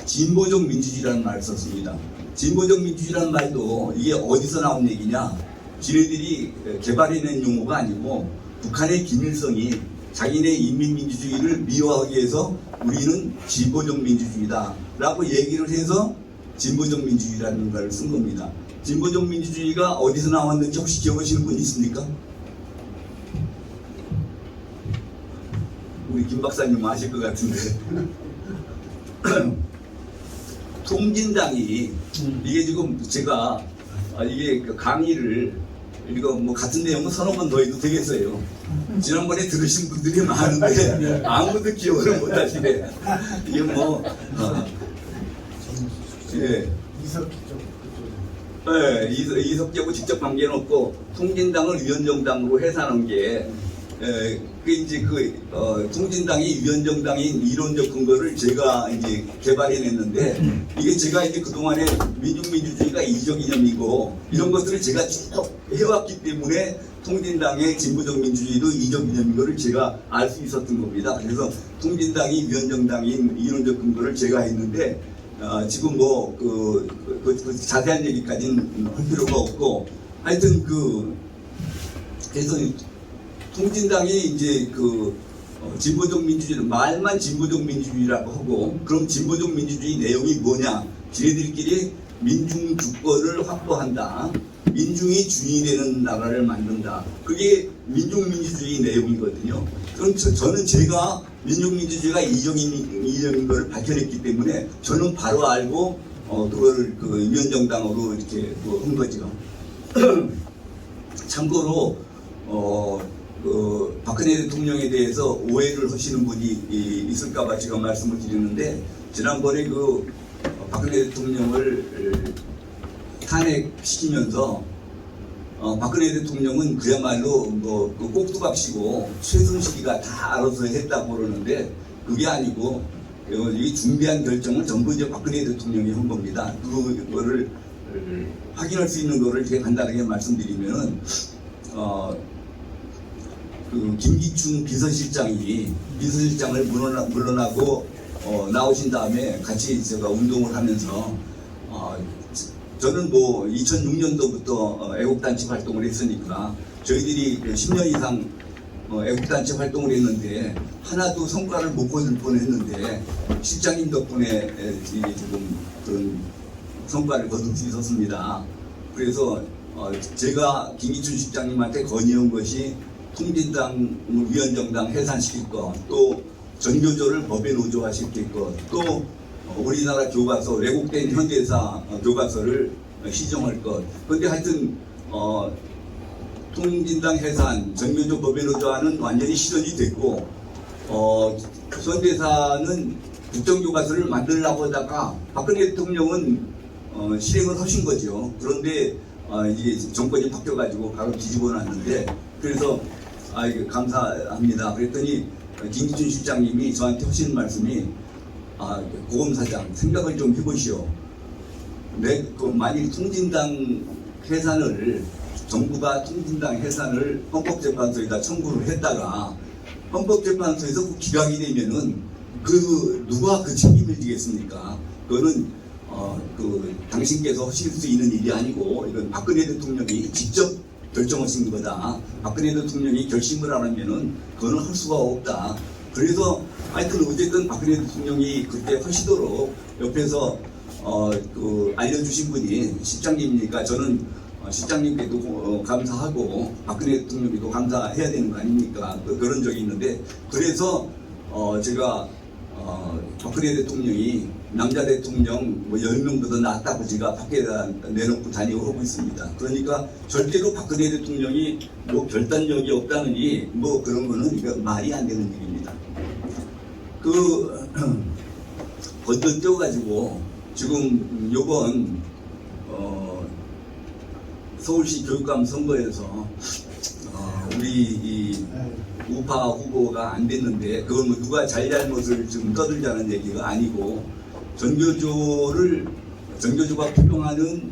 진보적 민주주의라는 말을 썼습니다. 진보적 민주주의라는 말도 이게 어디서 나온 얘기냐? 지네들이 개발해낸 용어가 아니고 북한의 김일성이 자기네 인민민주주의를 미화하기 위해서 우리는 진보적 민주주의다 라고 얘기를 해서 진보적 민주주의라는 걸 쓴 겁니다. 진보적 민주주의가 어디서 나왔는지 혹시 기억하시는 분 있습니까? 우리 김 박사님 아실 것 같은데 통진당이 이게 지금 제가 이게 강의를 이거 뭐 같은 내용은 서너 번 더 해도 되겠어요. 지난번에 들으신 분들이 많은데 아무도 기억을 못 하시네. 이게 뭐 예. 네, 이석기하고 직접 관계는 없고 통진당을 위원정당으로 해산한 게 이제 통진당이 위원정당인 이론적 근거를 제가 이제 개발해냈는데, 이게 제가 이제 그동안에 민중민주주의가 이적 이념이고 이런 것들을 제가 쭉 해왔기 때문에 통진당의 진보적 민주주의도 이적 이념인 거를 제가 알 수 있었던 겁니다. 그래서 통진당이 위원정당인 이론적 근거를 제가 했는데, 지금 뭐 그 자세한 얘기까지는 할 필요가 없고, 하여튼 그래서 통진당이 이제 진보적 민주주의 말만 진보적 민주주의라고 하고, 그럼 진보적 민주주의 내용이 뭐냐? 지네들끼리 민중 주권을 확보한다. 민중이 주인이 되는 나라를 만든다. 그게 민중민주주의 내용이거든요. 그럼 저는 제가 민중민주주의가 이적인 걸 밝혀냈기 때문에 저는 바로 알고 그거를 위원정당으로 이렇게 한 거죠. 참고로 박근혜 대통령에 대해서 오해를 하시는 분이 있을까봐 제가 말씀을 드리는데, 지난번에 박근혜 대통령을 탄핵시키면서 박근혜 대통령은 그야말로 그 꼭두각시고 최순실이가 다 알아서 했다고 그러는데, 그게 아니고 이 중대한 결정을 전부 이제 박근혜 대통령이 한 겁니다. 그거를 확인할 수 있는 거를 제가 간단하게 말씀드리면은 김기춘 비서실장을 물러나고 나오신 다음에 같이 제가 운동을 하면서 저는 2006년도부터 애국단체 활동을 했으니까 저희들이 10년 이상 애국단체 활동을 했는데 하나도 성과를 못 거둘 뻔했는데 실장님 덕분에 조금 그런 성과를 거둘 수 있었습니다. 그래서 제가 김기춘 실장님한테 건의한 것이 통진당 위원정당 해산시킬 것, 또 전교조를 법에 노조화시킬 것, 또 우리나라 교과서, 왜곡된 현대사 교과서를 시정할 것. 그런데 하여튼 통진당 해산, 전교조 법에 노조화는 완전히 실현이 됐고, 현대사는 국정교과서를 만들려고 하다가 박근혜 대통령은 실행을 하신 거죠. 그런데 이게 정권이 바뀌어가지고 가끔 뒤집어 놨는데, 그래서 이거 감사합니다. 그랬더니 김기춘 실장님이 저한테 하시는 말씀이, 고검사장 생각을 좀 해보시오. 만일 통진당 해산을, 정부가 통진당 해산을 헌법재판소에다 청구를 했다가 헌법재판소에서 기각이 되면은 누가 그 책임을 지겠습니까? 그거는 당신께서 하실 수 있는 일이 아니고 이건 박근혜 대통령이 직접 결정하신 거다. 박근혜 대통령이 결심을 안 하면은 그거는 할 수가 없다. 그래서 하여튼 어쨌든 박근혜 대통령이 그때 하시도록 옆에서 알려주신 분이 실장님이니까 저는 실장님께도 감사하고 박근혜 대통령께도 감사해야 되는 거 아닙니까? 그런 적이 있는데, 그래서 제가 박근혜 대통령이 남자 대통령 10명보다 낫다고 제가 밖에다 내놓고 다니고 하고 있습니다. 그러니까 절대로 박근혜 대통령이 결단력이 없다느니 그런 거는 이거 말이 안 되는 일입니다. 건너뛰어가지고 지금 요번 서울시 교육감 선거에서 우리 우파 후보가 안 됐는데, 그건 누가 잘잘못을 지금 떠들자는 얘기가 아니고, 전교조가 표명하는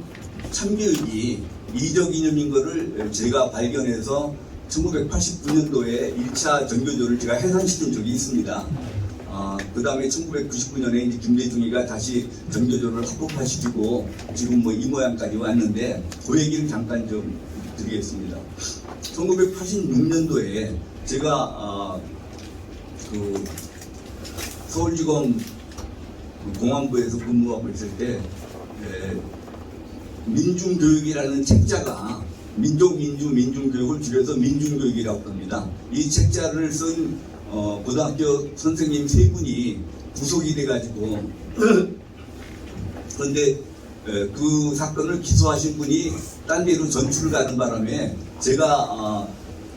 참교육이 이적 이념인 거를 제가 발견해서 1989년도에 1차 전교조를 제가 해산시킨 적이 있습니다. 그 다음에 1999년에 이제 김대중이가 다시 전교조를 합법화시키고 지금 이 모양까지 왔는데, 그 얘기를 잠깐 좀 드리겠습니다. 1986년도에 제가 서울지검 공안부에서 근무하고 있을 때 민중교육이라는 책자가 민중교육을 줄여서 민중교육이라고 합니다. 이 책자를 쓴 고등학교 선생님 3분이 구속이 돼가지고 그런데 그 사건을 기소하신 분이 딴 데로 전출을 가는 바람에 제가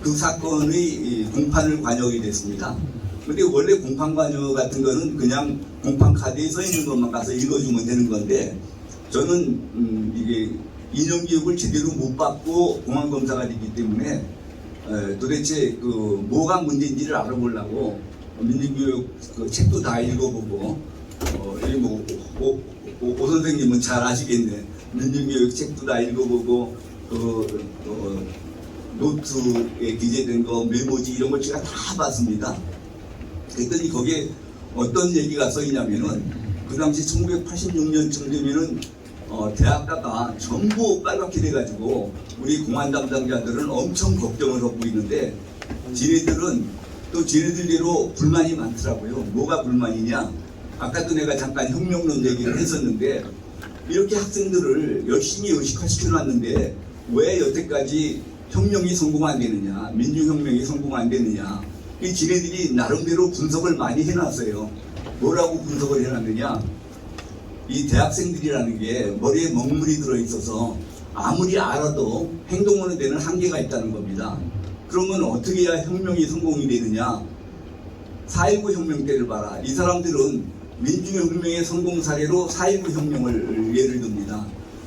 그 사건의 공판을 관여하게 됐습니다. 근데 원래 공판 관여 같은 거는 그냥 공판 카드에 써 있는 것만 가서 읽어주면 되는 건데, 저는 이게 이념교육을 제대로 못 받고 공안검사가 되기 때문에 도대체 뭐가 문제인지를 알아보려고 민중교육 책도 다 읽어보고, 오 선생님은 잘 아시겠네. 민중교육 책도 다 읽어보고, 노트에 기재된 거, 메모지 이런 걸 제가 다 봤습니다. 그랬더니 거기에 어떤 얘기가 써있냐면은, 그 당시 1986년쯤 되면은 대학가가 전부 빨갛게 돼가지고 우리 공안 담당자들은 엄청 걱정을 하고 있는데, 지네들대로 불만이 많더라고요. 뭐가 불만이냐? 아까도 내가 잠깐 혁명론 얘기를 했었는데, 이렇게 학생들을 열심히 의식화시켜 놨는데 왜 여태까지 혁명이 성공 안 되느냐, 민주혁명이 성공 안 되느냐. 이 지네들이 나름대로 분석을 많이 해놨어요. 뭐라고 분석을 해놨느냐? 이 대학생들이라는 게 머리에 먹물이 들어있어서 아무리 알아도 행동하는 데는 한계가 있다는 겁니다. 그러면 어떻게 해야 혁명이 성공이 되느냐? 4.19 혁명 때를 봐라. 이 사람들은 민주혁명의 성공 사례로 4.19 혁명을 예를 듭니다.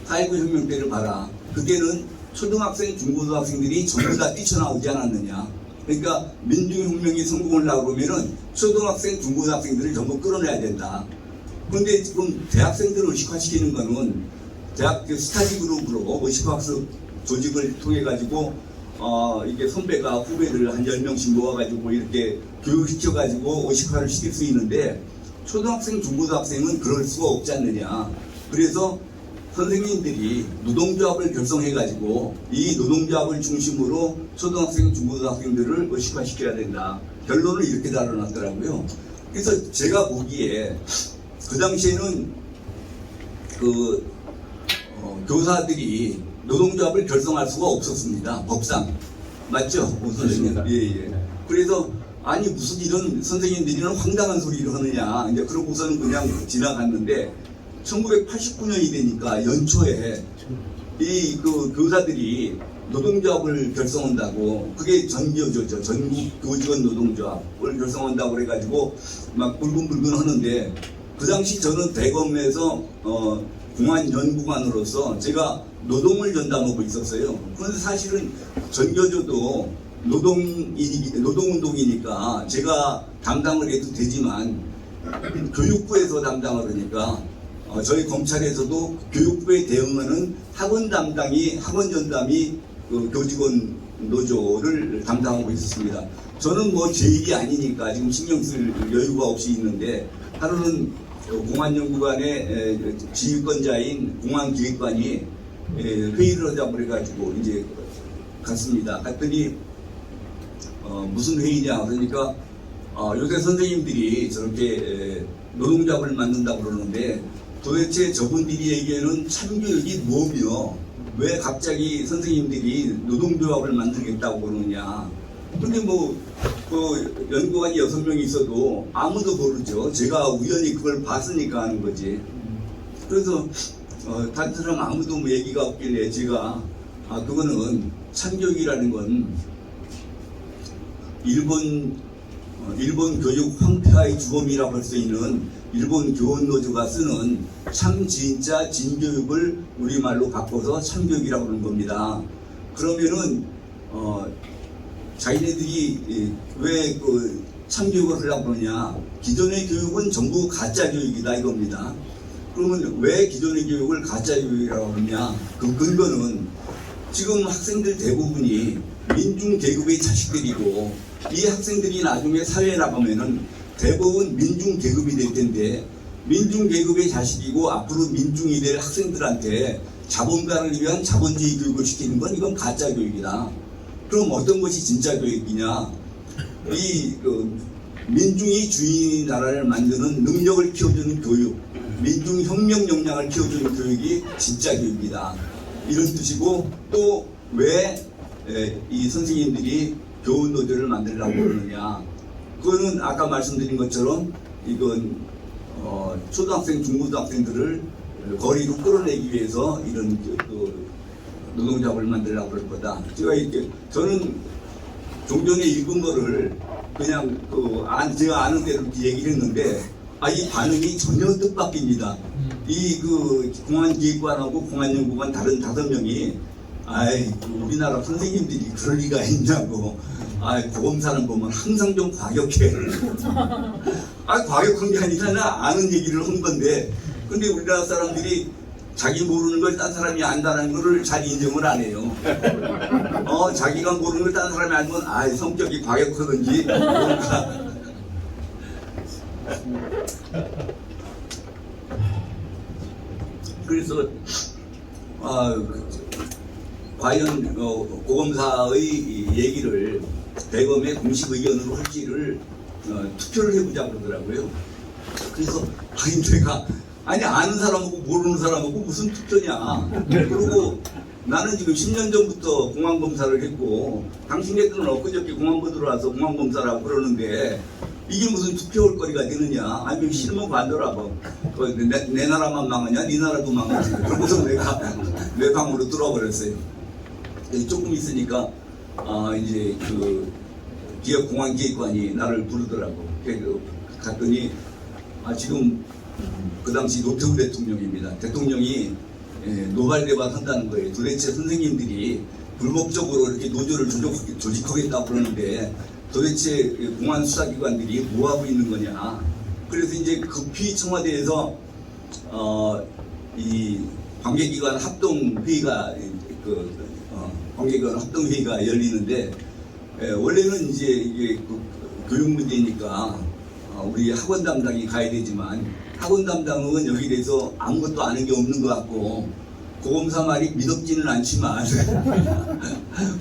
4.19 혁명 때를 봐라. 그때는 초등학생, 중고등학생들이 전부 다 뛰쳐나오지 않았느냐. 그러니까 민주혁명이 성공을 하려고 그러면은 초등학생, 중고등학생들을 전부 끌어내야 된다. 그런데 지금 대학생들을 의식화시키는 거는 대학 스타디 그룹으로 의식화학습 조직을 통해 가지고 이게 선배가 후배들 한 10명씩 모아가지고 이렇게 교육시켜가지고 의식화를 시킬 수 있는데 초등학생, 중고등학생은 그럴 수가 없지 않느냐. 그래서 선생님들이 노동조합을 결성해가지고 이 노동조합을 중심으로 초등학생, 중고등학생들을 의식화시켜야 된다. 결론을 이렇게 달아놨더라고요. 그래서 제가 보기에 그 당시에는 교사들이 노동조합을 결성할 수가 없었습니다. 법상. 맞죠? 선생님. 예. 그래서 아니 무슨 이런 선생님들이는 황당한 소리를 하느냐. 이제 그러고서는 그냥 지나갔는데 1989년이 되니까 연초에 이 교사들이 노동조합을 결성한다고, 그게 전교조죠. 전국 교직원 노동조합을 결성한다고 그래가지고 막 불근불근 하는데, 그 당시 저는 대검에서 공안연구관으로서 제가 노동을 전담하고 있었어요. 그런데 사실은 전교조도 노동운동이니까 제가 담당을 해도 되지만 교육부에서 담당을 하니까 저희 검찰에서도 교육부에 대응하는 학원 전담이 교직원 노조를 담당하고 있었습니다. 저는 뭐 제 일이 아니니까 지금 신경 쓸 여유가 없이 있는데, 하루는 공안연구관의 지휘권자인 공안기획관이 회의를 하자고 그래가지고 이제 갔습니다. 갔더니 무슨 회의냐 그러니까 요새 선생님들이 저렇게 노동조합을 만든다고 그러는데 도대체 저분들이 얘기하는 참교육이 뭐며 왜 갑자기 선생님들이 노동조합을 만들겠다고 그러느냐. 근데 그 연구관이 6명이 있어도 아무도 모르죠. 제가 우연히 그걸 봤으니까 하는 거지. 그래서 다른 사람 아무도 얘기가 없길래 제가 그거는 참교육이라는 건 일본 교육 황폐화의 주범이라고 할 수 있는 일본 교원노조가 쓰는 참 진짜 진교육을 우리말로 바꿔서 참교육이라고 하는 겁니다. 그러면은 자기네들이 왜 참교육을 하려고 그러냐. 기존의 교육은 전부 가짜 교육이다 이겁니다. 그러면 왜 기존의 교육을 가짜 교육이라고 하느냐. 그 근거는 지금 학생들 대부분이 민중계급의 자식들이고, 이 학생들이 나중에 사회에 나가면은 대부분 민중계급이 될 텐데, 민중계급의 자식이고 앞으로 민중이 될 학생들한테 자본가를 위한 자본주의 교육을 시키는 건 이건 가짜 교육이다. 그럼 어떤 것이 진짜 교육이냐? 민중이 주인의 나라를 만드는 능력을 키워주는 교육, 민중혁명 역량을 키워주는 교육이 진짜 교육이다. 이런 뜻이고, 또 왜 이 선생님들이 교원노조를 만들려고 그러느냐. 그거는 아까 말씀드린 것처럼 이건 초등학생, 중고등학생들을 거리로 끌어내기 위해서 이런 노동조합을 만들려고 그럴 거다. 저는 종전에 읽은 거를 그냥 제가 아는 대로 얘기를 했는데, 이 반응이 전혀 뜻밖입니다. 공안기획관하고 공안연구관 다른 5명이 우리나라 선생님들이 그럴 리가 있냐고. 보험사는 보면 항상 좀 과격해. 과격한 게 아니라 아는 얘기를 한 건데, 근데 우리나라 사람들이 자기 모르는 걸 딴 사람이 안다는 거를 잘 인정을 안 해요. 자기가 모르는 걸 딴 사람이 알면 성격이 과격하든지 뭔가. 그래서 과연 고검사의 얘기를 대검의 공식 의견으로 할지를 투표를 해보자 그러더라고요. 그래서 내가 아는 사람하고 모르는 사람하고 무슨 투표냐. 그리고 나는 지금 10년 전부터 공안검사를 했고, 당신네들은 엊그저께 공안부 들어와서 공안검사라고 그러는데 이게 무슨 투표할 거리가 되느냐. 싫으면 관둬라고. 내 나라만 망하냐, 네 나라도 망하지. 그러고서 내가 내 방으로 들어버렸어요. 조금 있으니까 이제 그 기업공항기획관이 나를 부르더라고. 그래서 갔더니 지금 그 당시 노태우 대통령입니다. 대통령이 노발대발 한다는 거예요. 도대체 선생님들이 불법적으로 이렇게 노조를 조직하겠다고 그러는데 도대체 공안 수사기관들이 뭐 하고 있는 거냐. 그래서 이제 급히 청와대에서 이 관계기관 합동회의가 관계기관 합동회의가 열리는데 원래는 이제 이게 교육 문제니까 우리 학원 담당이 가야 되지만 학원 담당은 여기 대해서 아무것도 아는 게 없는 것 같고 고검사 말이 믿었지는 않지만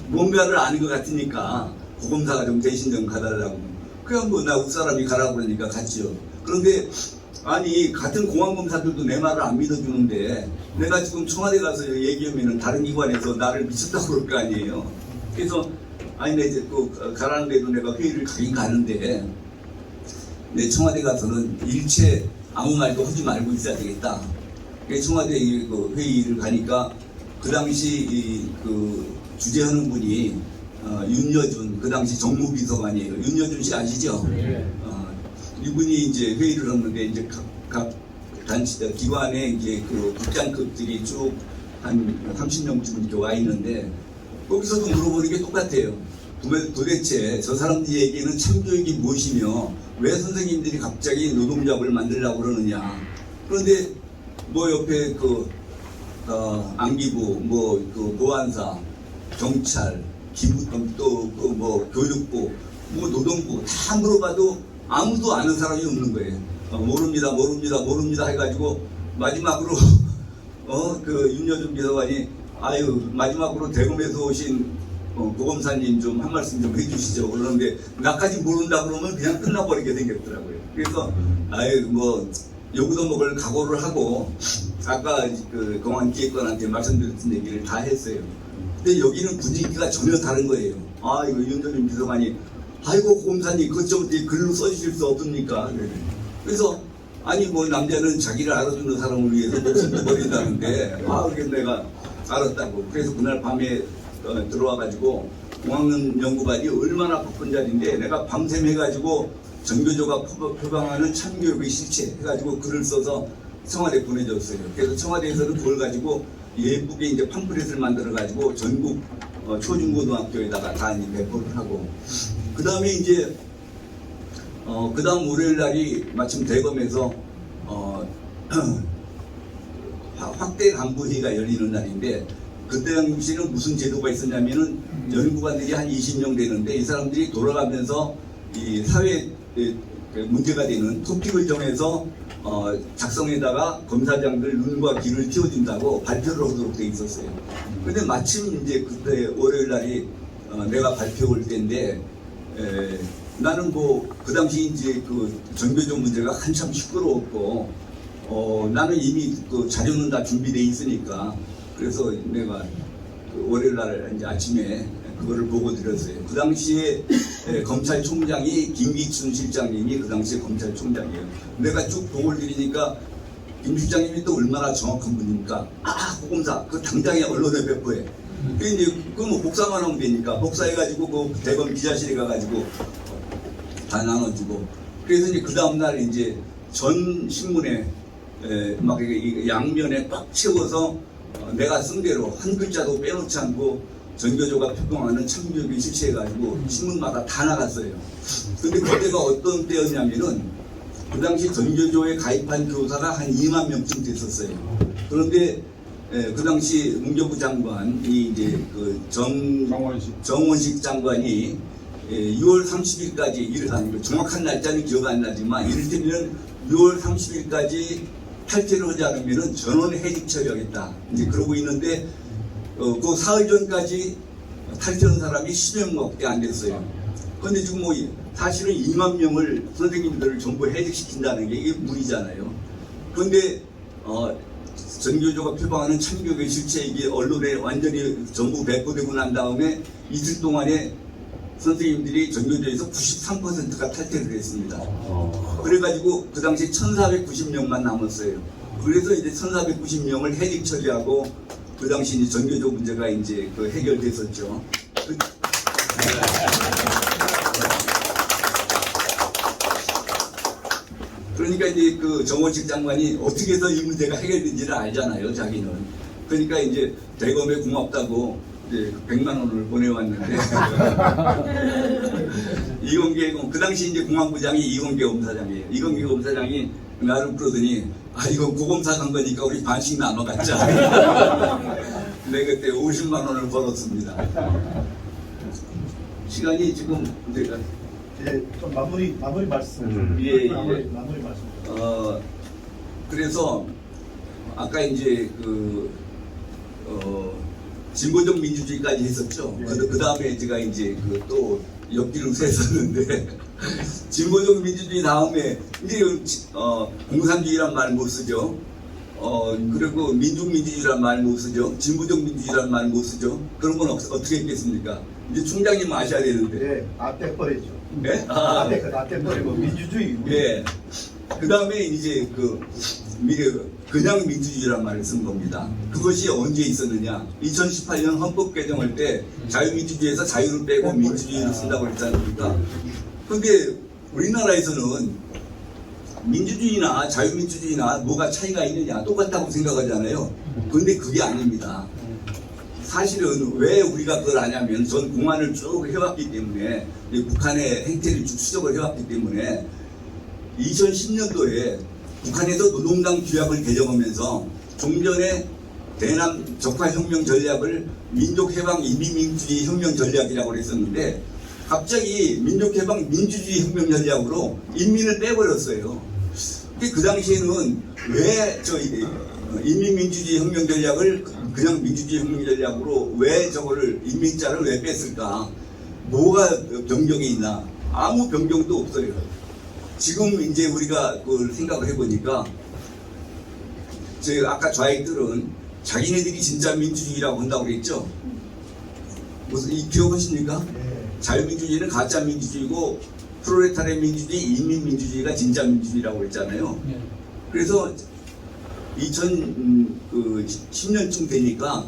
뭔가를 아는 것 같으니까 고검사가 좀 대신 좀 가달라고. 그냥 뭐 나 웃사람이 가라고 그러니까 갔죠. 그런데 아니 같은 공안검사들도 내 말을 안 믿어주는데 내가 지금 청와대 가서 얘기하면은 다른 기관에서 나를 미쳤다고 그럴 거 아니에요. 그래서 아니 내 이제 또 가라는 데도 내가 회의를 가긴 가는데 내 청와대 가서는 일체 아무 말도 하지 말고 있어야 되겠다. 그래서 청와대 그 회의를 가니까 그 당시 그 주재하는 분이 윤여준 그 당시 정무비서관이에요. 윤여준 씨 아시죠? 네. 이분이 이제 회의를 했는데 이제 각 단체 기관에 이제 그 국장급들이 쭉 한 30명쯤 이렇게 와 있는데 거기서도 물어보는 게 똑같아요. 도대체 저 사람들 얘기는 참교육이 무엇이며 왜 선생님들이 갑자기 노동조합을 만들려고 그러느냐. 그런데 뭐 옆에 그 안기부, 뭐 그 보안사, 경찰, 기부금 또 뭐 교육부, 뭐 노동부 다 물어봐도 아무도 아는 사람이 없는 거예요. 모릅니다 해가지고 마지막으로 그 윤여준 비서관이 아유 마지막으로 대검에서 오신 고검사님 좀 한 말씀 좀 해주시죠. 그러는데 나까지 모른다 그러면 그냥 끝나버리게 생겼더라고요. 그래서 아유 뭐 요구도 먹을 각오를 하고 아까 그 공안기획관한테 말씀드렸던 얘기를 다 했어요. 근데 여기는 분위기가 전혀 다른 거예요. 이거 윤여준 비서관이 아이고 고검사님 그것 좀 글로 써주실 수 없습니까? 그래서 아니 뭐 남자는 자기를 알아주는 사람을 위해서 목숨도 버린다는데 그래서 내가 알았다고. 그래서 그날 밤에 들어와가지고 공학연 연구반이 얼마나 바쁜 자리인데 내가 밤샘 해가지고 전교조가 표방하는 참교육의 실체 해가지고 글을 써서 청와대에 보내줬어요. 그래서 청와대에서는 그걸 가지고 예쁘게 이제 팜플렛을 만들어가지고 전국 초중고등학교에다가 다 이제 배포를 하고 그 다음에 이제 그 다음 월요일 날이 마침 대검에서 확대 간부 회의가 열리는 날인데 그때 당시에는 무슨 제도가 있었냐면은 연구관들이 한 20명 되는데 이 사람들이 돌아가면서 이 사회 문제가 되는 토픽을 정해서 작성에다가 검사장들 눈과 귀를 틔워준다고 발표를 하도록 돼 있었어요. 근데 마침 이제 그때 월요일 날이 내가 발표 올 때인데 나는 뭐 그 당시 이제 그 전교조 문제가 한참 시끄러웠고 나는 이미 그 자료는 다 준비돼 있으니까 그래서 내가 그 월요일 날 이제 아침에 그거를 보고 드렸어요. 그 당시에 검찰총장이 김기춘 실장님이 그 당시에 검찰총장이에요. 내가 쭉 보고를 드리니까 김 실장님이 또 얼마나 정확한 분입니까? 고검사 그 당장에 언론에 배포해. 근데 그 뭐 복사만 하면 되니까 복사해가지고 그 대검 기자실에 가가지고 다 나눠주고 그래서 이제 그 다음날 이제 전 신문에 막 양면에 꽉 채워서 내가 쓴 대로 한 글자도 빼놓지 않고 전교조가 표방하는 참교육을 실시해가지고 신문마다 다 나갔어요. 근데 그때가 어떤 때였냐면은 그 당시 전교조에 가입한 교사가 한 2만 명쯤 됐었어요. 그런데 그 당시 문교부 장관이 이제 그 정원식 장관이 6월 30일까지 정확한 날짜는 기억 안 나지만 이를테면 6월 30일까지 탈퇴를 하지 않으면 전원 해직 처리하겠다. 이제 그러고 있는데 그 사흘 전까지 탈퇴한 사람이 10명밖에 안 됐어요. 그런데 지금 뭐 사실은 2만 명을 선생님들을 전부 해직시킨다는 게 이게 무리잖아요. 그런데 전교조가 표방하는 참교육의 실체 이게 언론에 완전히 전부 배포되고 난 다음에 이틀 동안에 선생님들이 전교조에서 93%가 탈퇴를 했습니다. 그래가지고 그 당시 1490명만 남았어요. 그래서 이제 1490명을 해직 처리하고 그 당시 이제 전교조 문제가 이제 그 해결됐었죠. 그러니까 이제 그 정원식 장관이 어떻게 해서 이 문제가 해결된지를 알잖아요, 자기는. 그러니까 이제 대검에 고맙다고 이제 100만 원을 보내왔는데 이건계 그 당시 이제 공안부장이 이건계 검사장이에요. 이건계 검사장이 나를 부르더니 아 이거 고검사 간 거니까 우리 반씩 나눠 갖자. 근데 그때 50만 원을 벌었습니다. 시간이 지금 내가 예, 좀 마무리 말씀. 예, 예. 마무리 말씀. 그래서 아까 이제 진보적 민주주의까지 했었죠. 예. 그 다음에 제가 이제 또 옆길을 샜었는데 진보적 민주주의 다음에 이제 공산주의란 말 못 쓰죠. 그리고 민중민주주의란 말 못 쓰죠. 진보적 민주주의란 말 못 쓰죠. 그런 건 어떻게 했겠습니까? 이제 총장님 아셔야 되는데. 예, 아떼 버리죠. 네? 아떼 버리고 민주주의. 예. 그 다음에 이제 그냥 민주주의란 말을 쓴 겁니다. 그것이 언제 있었느냐? 2018년 헌법 개정할 때 자유민주주의에서 자유를 빼고 민주주의를 쓴다고 그랬지 않습니까? 근데 우리나라에서는 민주주의나 자유민주주의나 뭐가 차이가 있느냐? 똑같다고 생각하잖아요. 근데 그게 아닙니다. 사실은 왜 우리가 그걸 아냐면 전 공안을 쭉 해왔기 때문에 북한의 행태를 쭉 추적을 해왔기 때문에 2010년도에 북한에서 노동당 규약을 개정하면서 좀 전에 대남 적화혁명 전략을 민족해방 인민민주주의 혁명 전략이라고 했었는데 갑자기 민족해방 민주주의 혁명 전략으로 인민을 빼버렸어요. 그 당시에는 왜 인민민주주의 혁명 전략을 그냥 민주주의 혁명 전략으로 왜 저거를 인민자를 왜 뺐을까? 뭐가 변경이 있나? 아무 변경도 없어요. 지금 이제 우리가 그걸 생각을 해보니까 아까 좌익들은 자기네들이 진짜 민주주의라고 한다고 그랬죠? 무슨 기억하십니까? 자유민주주의는 가짜 민주주의고 프롤레타리아 민주주의, 인민민주주의가 진짜 민주주의라고 그랬잖아요. 그래서 2010년쯤 되니까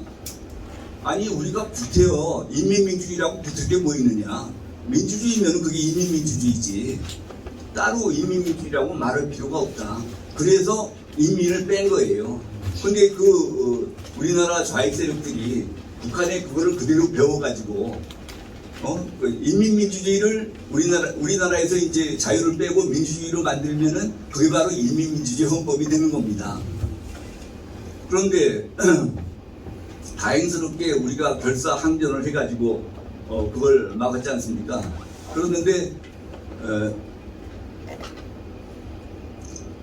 아니 우리가 붙어요. 인민민주주의라고 붙을 게 뭐 있느냐. 민주주의면 그게 인민민주주의지. 따로 인민민주주의라고 말할 필요가 없다. 그래서 인민을 뺀 거예요. 근데 우리나라 좌익 세력들이 북한에 그거를 그대로 배워가지고 인민민주주의를 우리나라에서 이제 자유를 빼고 민주주의로 만들면은 그게 바로 인민민주주의 헌법이 되는 겁니다. 그런데 다행스럽게 우리가 결사항전을 해가지고 그걸 막았지 않습니까? 그런데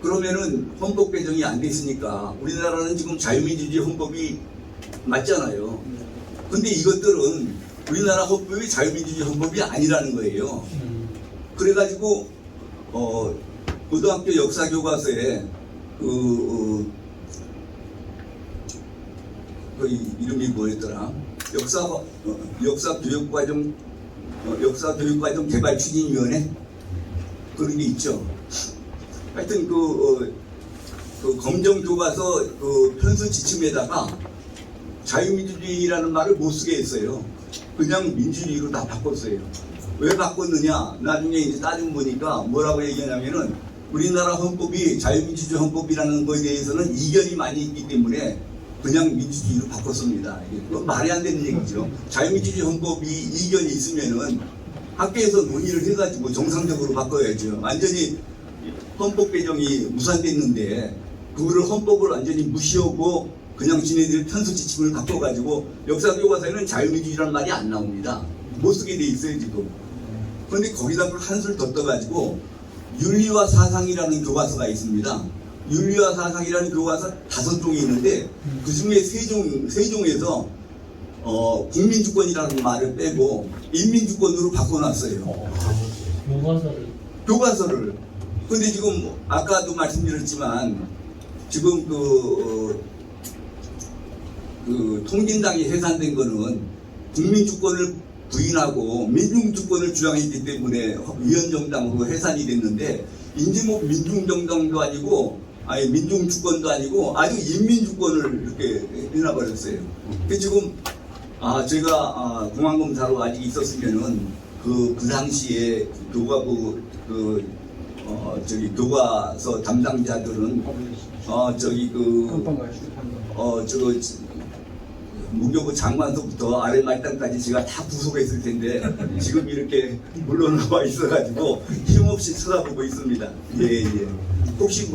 그러면은 헌법 개정이 안 됐으니까 우리나라는 지금 자유민주주의 헌법이 맞잖아요. 근데 이것들은 우리나라 헌법이 자유민주주의 헌법이 아니라는 거예요. 그래가지고 고등학교 역사 교과서에 그 이름이 뭐였더라? 역사교육과정 개발 추진위원회 그런 게 있죠. 하여튼 그 검정 교과서 편수 지침에다가 자유민주주의라는 말을 못 쓰게 했어요. 그냥 민주주의로 다 바꿨어요. 왜 바꿨느냐? 나중에 이제 따지고 보니까 뭐라고 얘기하냐면은 우리나라 헌법이 자유민주주의 헌법이라는 거에 대해서는 이견이 많이 있기 때문에 그냥 민주주의로 바꿨습니다. 이건 말이 안 되는 얘기죠. 자유민주주의 헌법이 이견이 있으면은 학교에서 논의를 해가지고 정상적으로 바꿔야죠. 완전히 헌법 개정이 무산됐는데 그거를 헌법을 완전히 무시하고 그냥 지네들 편수 지침을 바꿔가지고 역사교과서에는 자유민주주의라는 말이 안 나옵니다. 못 쓰게 돼 있어요 지금. 그런데 거기다 한술 더 떠가지고 윤리와 사상이라는 교과서가 있습니다. 윤리와 사상이라는 교과서 5종이 있는데 그 중에 3종에서 국민주권이라는 말을 빼고 인민주권으로 바꿔놨어요. 교과서를. 근데 지금 아까도 말씀드렸지만 지금 통진당이 해산된 거는 국민주권을 부인하고 민중주권을 주장했기 때문에 위헌정당으로 해산이 됐는데 이제 뭐 민중정당도 아니고 아니 민중주권도 아니고 아주 인민주권을 이렇게 해놔버렸어요. 지금 제가 공안검사로 아직 있었으면은 그 당시에 교과부 교과서 담당자들은 무교부 장관서부터 아래 말단까지 제가 다 구속했을 텐데 지금 이렇게 물러나와 있어가지고 힘없이 쳐다보고 있습니다. 예. 혹시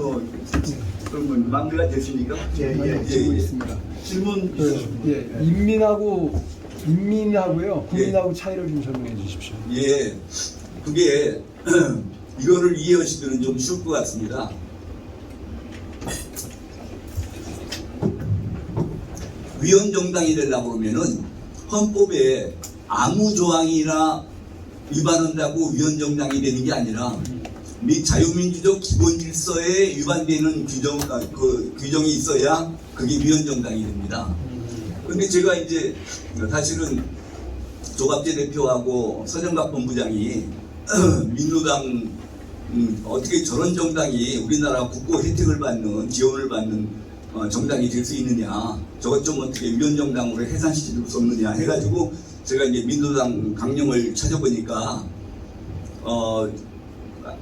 그러면 마무리가 됐습니까? 있습니다. 질문 인민하고요 국민하고 차이를 좀 설명해 주십시오. 예, 그게 이거를 이해하시면 좀 쉬울 것 같습니다. 위헌정당이 되려고 그러면은 헌법에 아무 조항이나 위반한다고 위헌정당이 되는 게 아니라 자유민주적 기본질서에 위반되는 규정이 있어야 그게 위헌정당이 됩니다. 그런데 제가 이제 사실은 조갑재 대표하고 서정각 본부장이 민주당 어떻게 저런 정당이 우리나라 국고 혜택을 받는 지원을 받는 정당이 될 수 있느냐, 저것 좀 어떻게 위헌정당으로 해산시킬 수 없느냐 해가지고 제가 이제 민주당 강령을 찾아보니까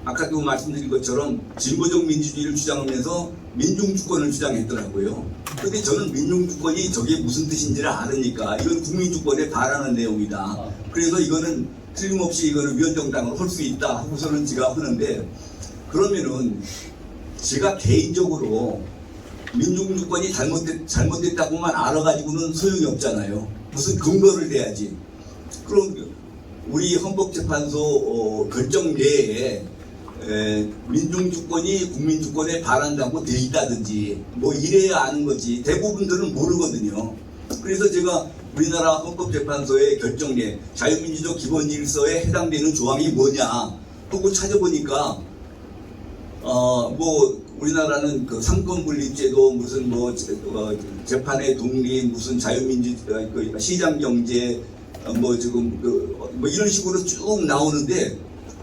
아까도 말씀드린 것처럼 진보적 민주주의를 주장하면서 민중주권을 주장했더라고요. 근데 저는 민중주권이 저게 무슨 뜻인지를 알으니까 이건 국민주권에 반하는 내용이다. 그래서 이거는 틀림없이 이거는 위헌정당으로 할 수 있다 하고서는 제가 하는데, 그러면은 제가 개인적으로 민중주권이 잘못됐다고만 알아가지고는 소용이 없잖아요. 무슨 근거를 대야지. 그럼 우리 헌법재판소 결정 내에 민중주권이 국민주권에 반한다고 돼 있다든지 이래야 아는 거지. 대부분들은 모르거든요. 그래서 제가 우리나라 헌법재판소의 결정내 자유민주적 기본질서에 해당되는 조항이 뭐냐 하고 찾아보니까 우리나라는 그 상권분립제도 무슨 재판의 독립 무슨 자유민주 시장경제 이런 식으로 쭉 나오는데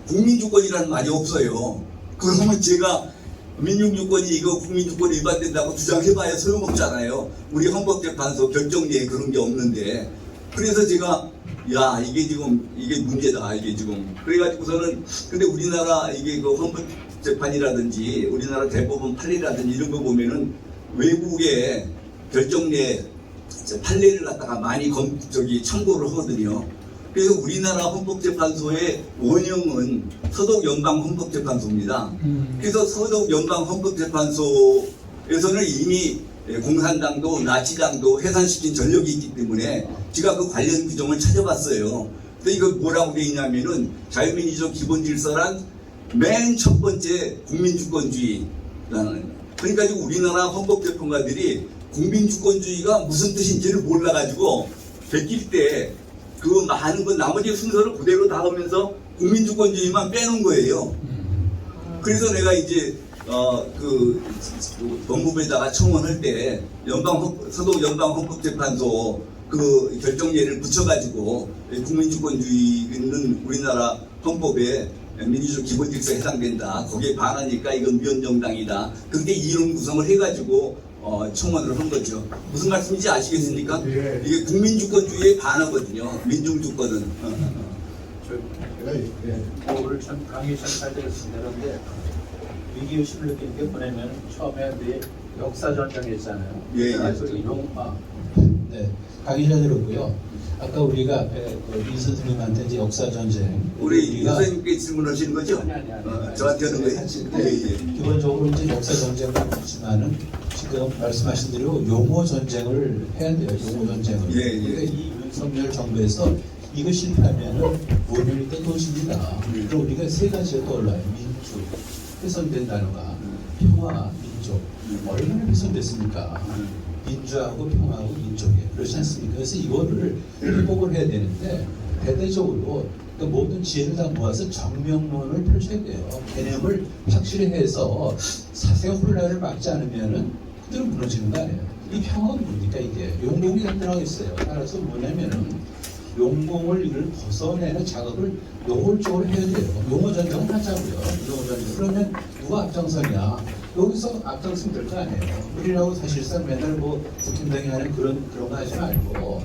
국민주권이라는 말이 없어요. 그러면 제가 민중주권이 이거 국민주권이 위반된다고 주장해봐야 소용없잖아요. 우리 헌법재판소 결정내에 그런 게 없는데. 그래서 제가 이게 문제다 이게 지금. 그래가지고서는 근데 우리나라 이게 그 헌법재판이라든지 우리나라 대법원 판례라든지 이런 거 보면은 외국의 결정내 판례를 갖다가 많이 참고를 하거든요. 그래서 우리나라 헌법재판소의 원형은 서독연방헌법재판소입니다. 그래서 서독연방헌법재판소에서는 이미 공산당도 나치당도 해산시킨 전력이 있기 때문에 제가 그 관련 규정을 찾아봤어요. 근데 이거 뭐라고 되어 있냐면은 자유민주적 기본질서란 맨 첫 번째 국민주권주의라는. 그러니까 지금 우리나라 헌법재판관들이 국민주권주의가 무슨 뜻인지를 몰라가지고 베낄 때 그 많은 건 나머지 순서를 그대로 다 하면서 국민주권주의만 빼놓은 거예요. 그래서 내가 이제 법무부에다가 청원할 때 서독연방헌법재판소 그 결정례를 붙여가지고 국민주권주의는 우리나라 헌법에 민주적 기본질서에 해당된다. 거기에 반하니까 이건 위헌정당이다. 그렇게 이론 구성을 해가지고 청원을 한 거죠. 무슨 말씀인지 아시겠습니까? 예. 이게 국민주권주의에 반하거든요. 민중주권은. 오늘 참 강의 참 잘 들었습니다는데 위기의식을 느끼는 게 뭐냐면 처음에 역사 전쟁했잖아요. 예. 네, 강의 잘 들었고요. 아까 우리가 앞에 이 선생님한테 이제 역사 전쟁 우리 선생님께 질문하시는 거죠? 아니. 저한테 하는 거예요? 예. 기본적으로 이제 역사 전쟁을 하지만은 지금 말씀하신 대로 용어 전쟁을 해야 돼요. 용어 전쟁을. 그러니까 이 윤석열 정부에서 이거 실패하면은 원인이 떠도십니다. 그럼 우리가 세 가지가 떠올라요. 민주, 훼손된다는가, 평화, 민족. 얼마나 훼손됐습니까? 민주하고 평화하고 민족에 그렇지 않습니까? 그래서 이거를 회복을 해야 되는데 대대적으로 그러니까 모든 지혜를 다 모아서 정명론을 펼쳐야 돼요. 개념을 확실히 해서 사회 혼란을 막지 않으면은 그대로 무너지는 거 아니에요. 이 평화가 뭡니까 이게? 용공이 나타나겠어요. 따라서 뭐냐면은 용공을 이걸 벗어내는 작업을 노골적으로 해야 돼요. 용어 전쟁을 하자고요. 용어 전쟁. 그러면 누가 앞장서냐? 여기서 앞장서면 될 거 아니에요. 우리라고 사실상 맨날 국힘당이 하는 그런 거 하지 말고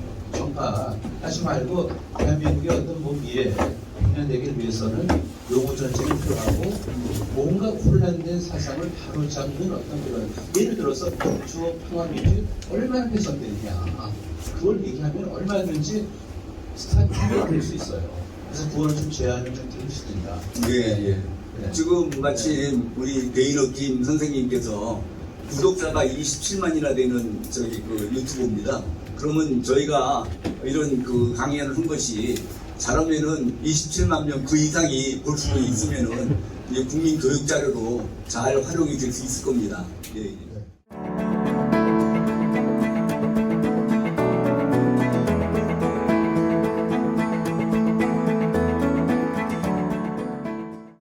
편파 하지 말고 대한민국의 어떤 뭐 미래 국민되기를 위해서는 용어 전쟁이 필요하고 뭔가 혼란된 사상을 바로잡는 어떤 그런 예를 들어서 주어 통합민주 얼마나 훼손되느냐 그걸 얘기하면 얼마든지 스타트가 될 수 있어요. 그래서 그거를 좀 제안을 좀 드릴 수 있다. 예, 예. 네. 지금 마침 우리 데이너 김 선생님께서 구독자가 27만이나 되는 저기 그 유튜브입니다. 그러면 저희가 이런 그 강연을 한 것이 잘하면은 27만 명 그 이상이 볼 수도 있으면은 이제 국민 교육 자료로 잘 활용이 될 수 있을 겁니다. 예, 예.